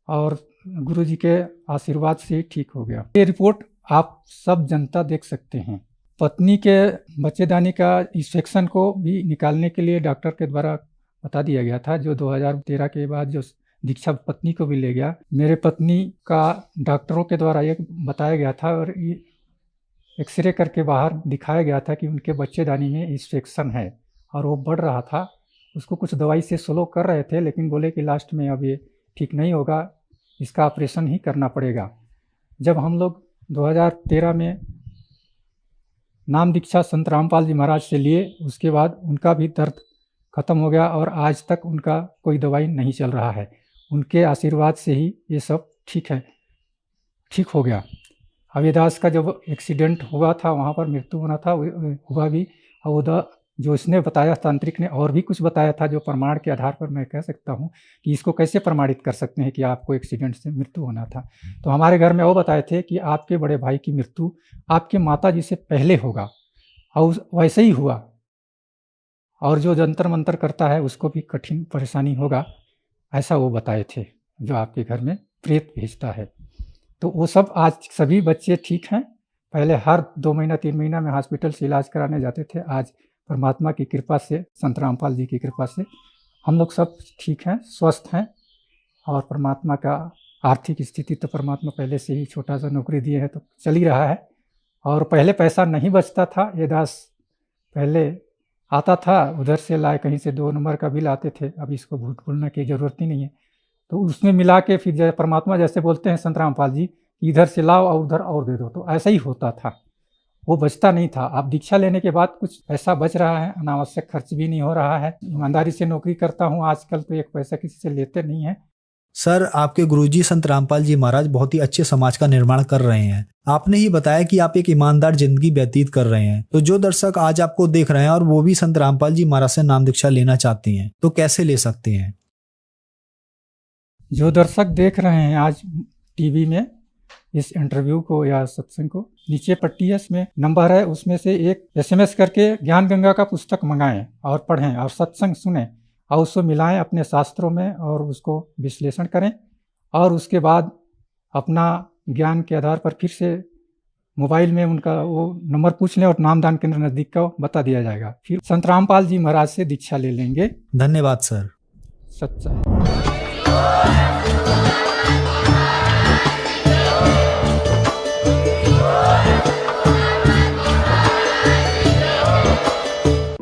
और गुरुजी के आशीर्वाद से ठीक हो गया। ये रिपोर्ट आप सब जनता देख सकते हैं। पत्नी के बच्चेदानी का इन्फेक्शन को भी निकालने के लिए डॉक्टर के द्वारा बता दिया गया था, जो 2013 के बाद जो दीक्षा पत्नी को भी ले गया। मेरे पत्नी का डॉक्टरों के द्वारा ये बताया गया था और एक्सरे करके बाहर दिखाया गया था कि उनके बच्चेदानी में इन्फेक्शन है और वो बढ़ रहा था। उसको कुछ दवाई से स्लो कर रहे थे लेकिन बोले कि लास्ट में अब ये ठीक नहीं होगा, इसका ऑपरेशन ही करना पड़ेगा। जब हम लोग 2013 में नाम दीक्षा संत रामपाल जी महाराज से लिए, उसके बाद उनका भी दर्द खत्म हो गया और आज तक उनका कोई दवाई नहीं चल रहा है। उनके आशीर्वाद से ही ये सब ठीक है, ठीक हो गया। अवेदास का जब एक्सीडेंट हुआ था वहाँ पर मृत्यु होना था, हुआ भी। और जो इसने बताया, तांत्रिक ने और भी कुछ बताया था जो प्रमाण के आधार पर मैं कह सकता हूँ कि इसको कैसे प्रमाणित कर सकते हैं कि आपको एक्सीडेंट से मृत्यु होना था। तो हमारे घर में वो बताए थे कि आपके बड़े भाई की मृत्यु आपके माता जी से पहले होगा और वैसे ही हुआ, और जो जंतर मंतर करता है उसको भी कठिन परेशानी होगा, ऐसा वो बताए थे। जो आपके घर में प्रेत भेजता है, तो वो सब आज सभी बच्चे ठीक हैं। पहले हर 2 महीना 3 महीना में हॉस्पिटल से इलाज कराने जाते थे, आज परमात्मा की कृपा से, संत रामपाल जी की कृपा से हम लोग सब ठीक हैं, स्वस्थ हैं। और परमात्मा का आर्थिक स्थिति तो परमात्मा पहले से ही छोटा सा नौकरी दिए है तो चल ही रहा है। और पहले पैसा नहीं बचता था, ये दास पहले आता था उधर से लाए, कहीं से 2 नंबर का बिल आते थे, अब इसको भूल भूलने की ज़रूरत ही नहीं है। तो उसमें मिला के फिर परमात्मा जैसे बोलते हैं संत रामपाल जी, इधर से लाओ और उधर और दे दो, तो ऐसा ही होता था, वो बचता नहीं था। अब दीक्षा लेने के बाद कुछ पैसा बच रहा है, अनावश्यक खर्च भी नहीं हो रहा है। ईमानदारी से नौकरी करता हूँ, आजकल तो एक पैसा किसी से लेते नहीं है। सर, आपके गुरुजी संत रामपाल जी महाराज बहुत ही अच्छे समाज का निर्माण कर रहे हैं। आपने ही बताया कि आप एक ईमानदार जिंदगी व्यतीत कर रहे हैं, तो जो दर्शक आज आपको देख रहे हैं और वो भी संत रामपाल जी महाराज से नाम दीक्षा लेना चाहती हैं, तो कैसे ले सकते हैं? जो दर्शक देख रहे हैं आज टीवी में इस इंटरव्यू को या सत्संग को, नीचे पट्टी है, इसमें नंबर है, उसमें से एक SMS करके ज्ञान गंगा का पुस्तक मंगाएं और पढ़ें और सत्संग सुने और उसको मिलाएं अपने शास्त्रों में और उसको विश्लेषण करें। और उसके बाद अपना ज्ञान के आधार पर फिर से मोबाइल में उनका वो नंबर पूछ लें और नामदान केंद्र नज़दीक का बता दिया जाएगा। फिर संत रामपाल जी महाराज से दीक्षा ले लेंगे। धन्यवाद सर। सच्चा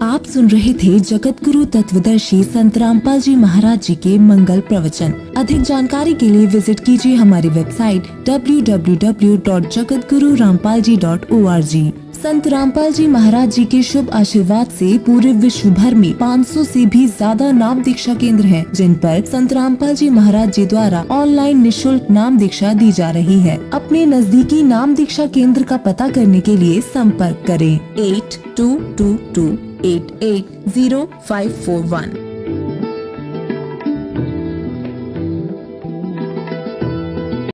आप सुन रहे थे जगत गुरु तत्वदर्शी संत रामपाल जी महाराज जी के मंगल प्रवचन। अधिक जानकारी के लिए विजिट कीजिए हमारी वेबसाइट www.jagatgururampalji.org। संत रामपाल जी महाराज जी के शुभ आशीर्वाद से पूरे विश्व भर में 500 से भी ज्यादा नाम दीक्षा केंद्र हैं, जिन पर संत रामपाल जी महाराज जी द्वारा ऑनलाइन निशुल्क नाम दीक्षा दी जा रही है। अपने नजदीकी नाम दीक्षा केंद्र का पता करने के लिए संपर्क करें 8222880541।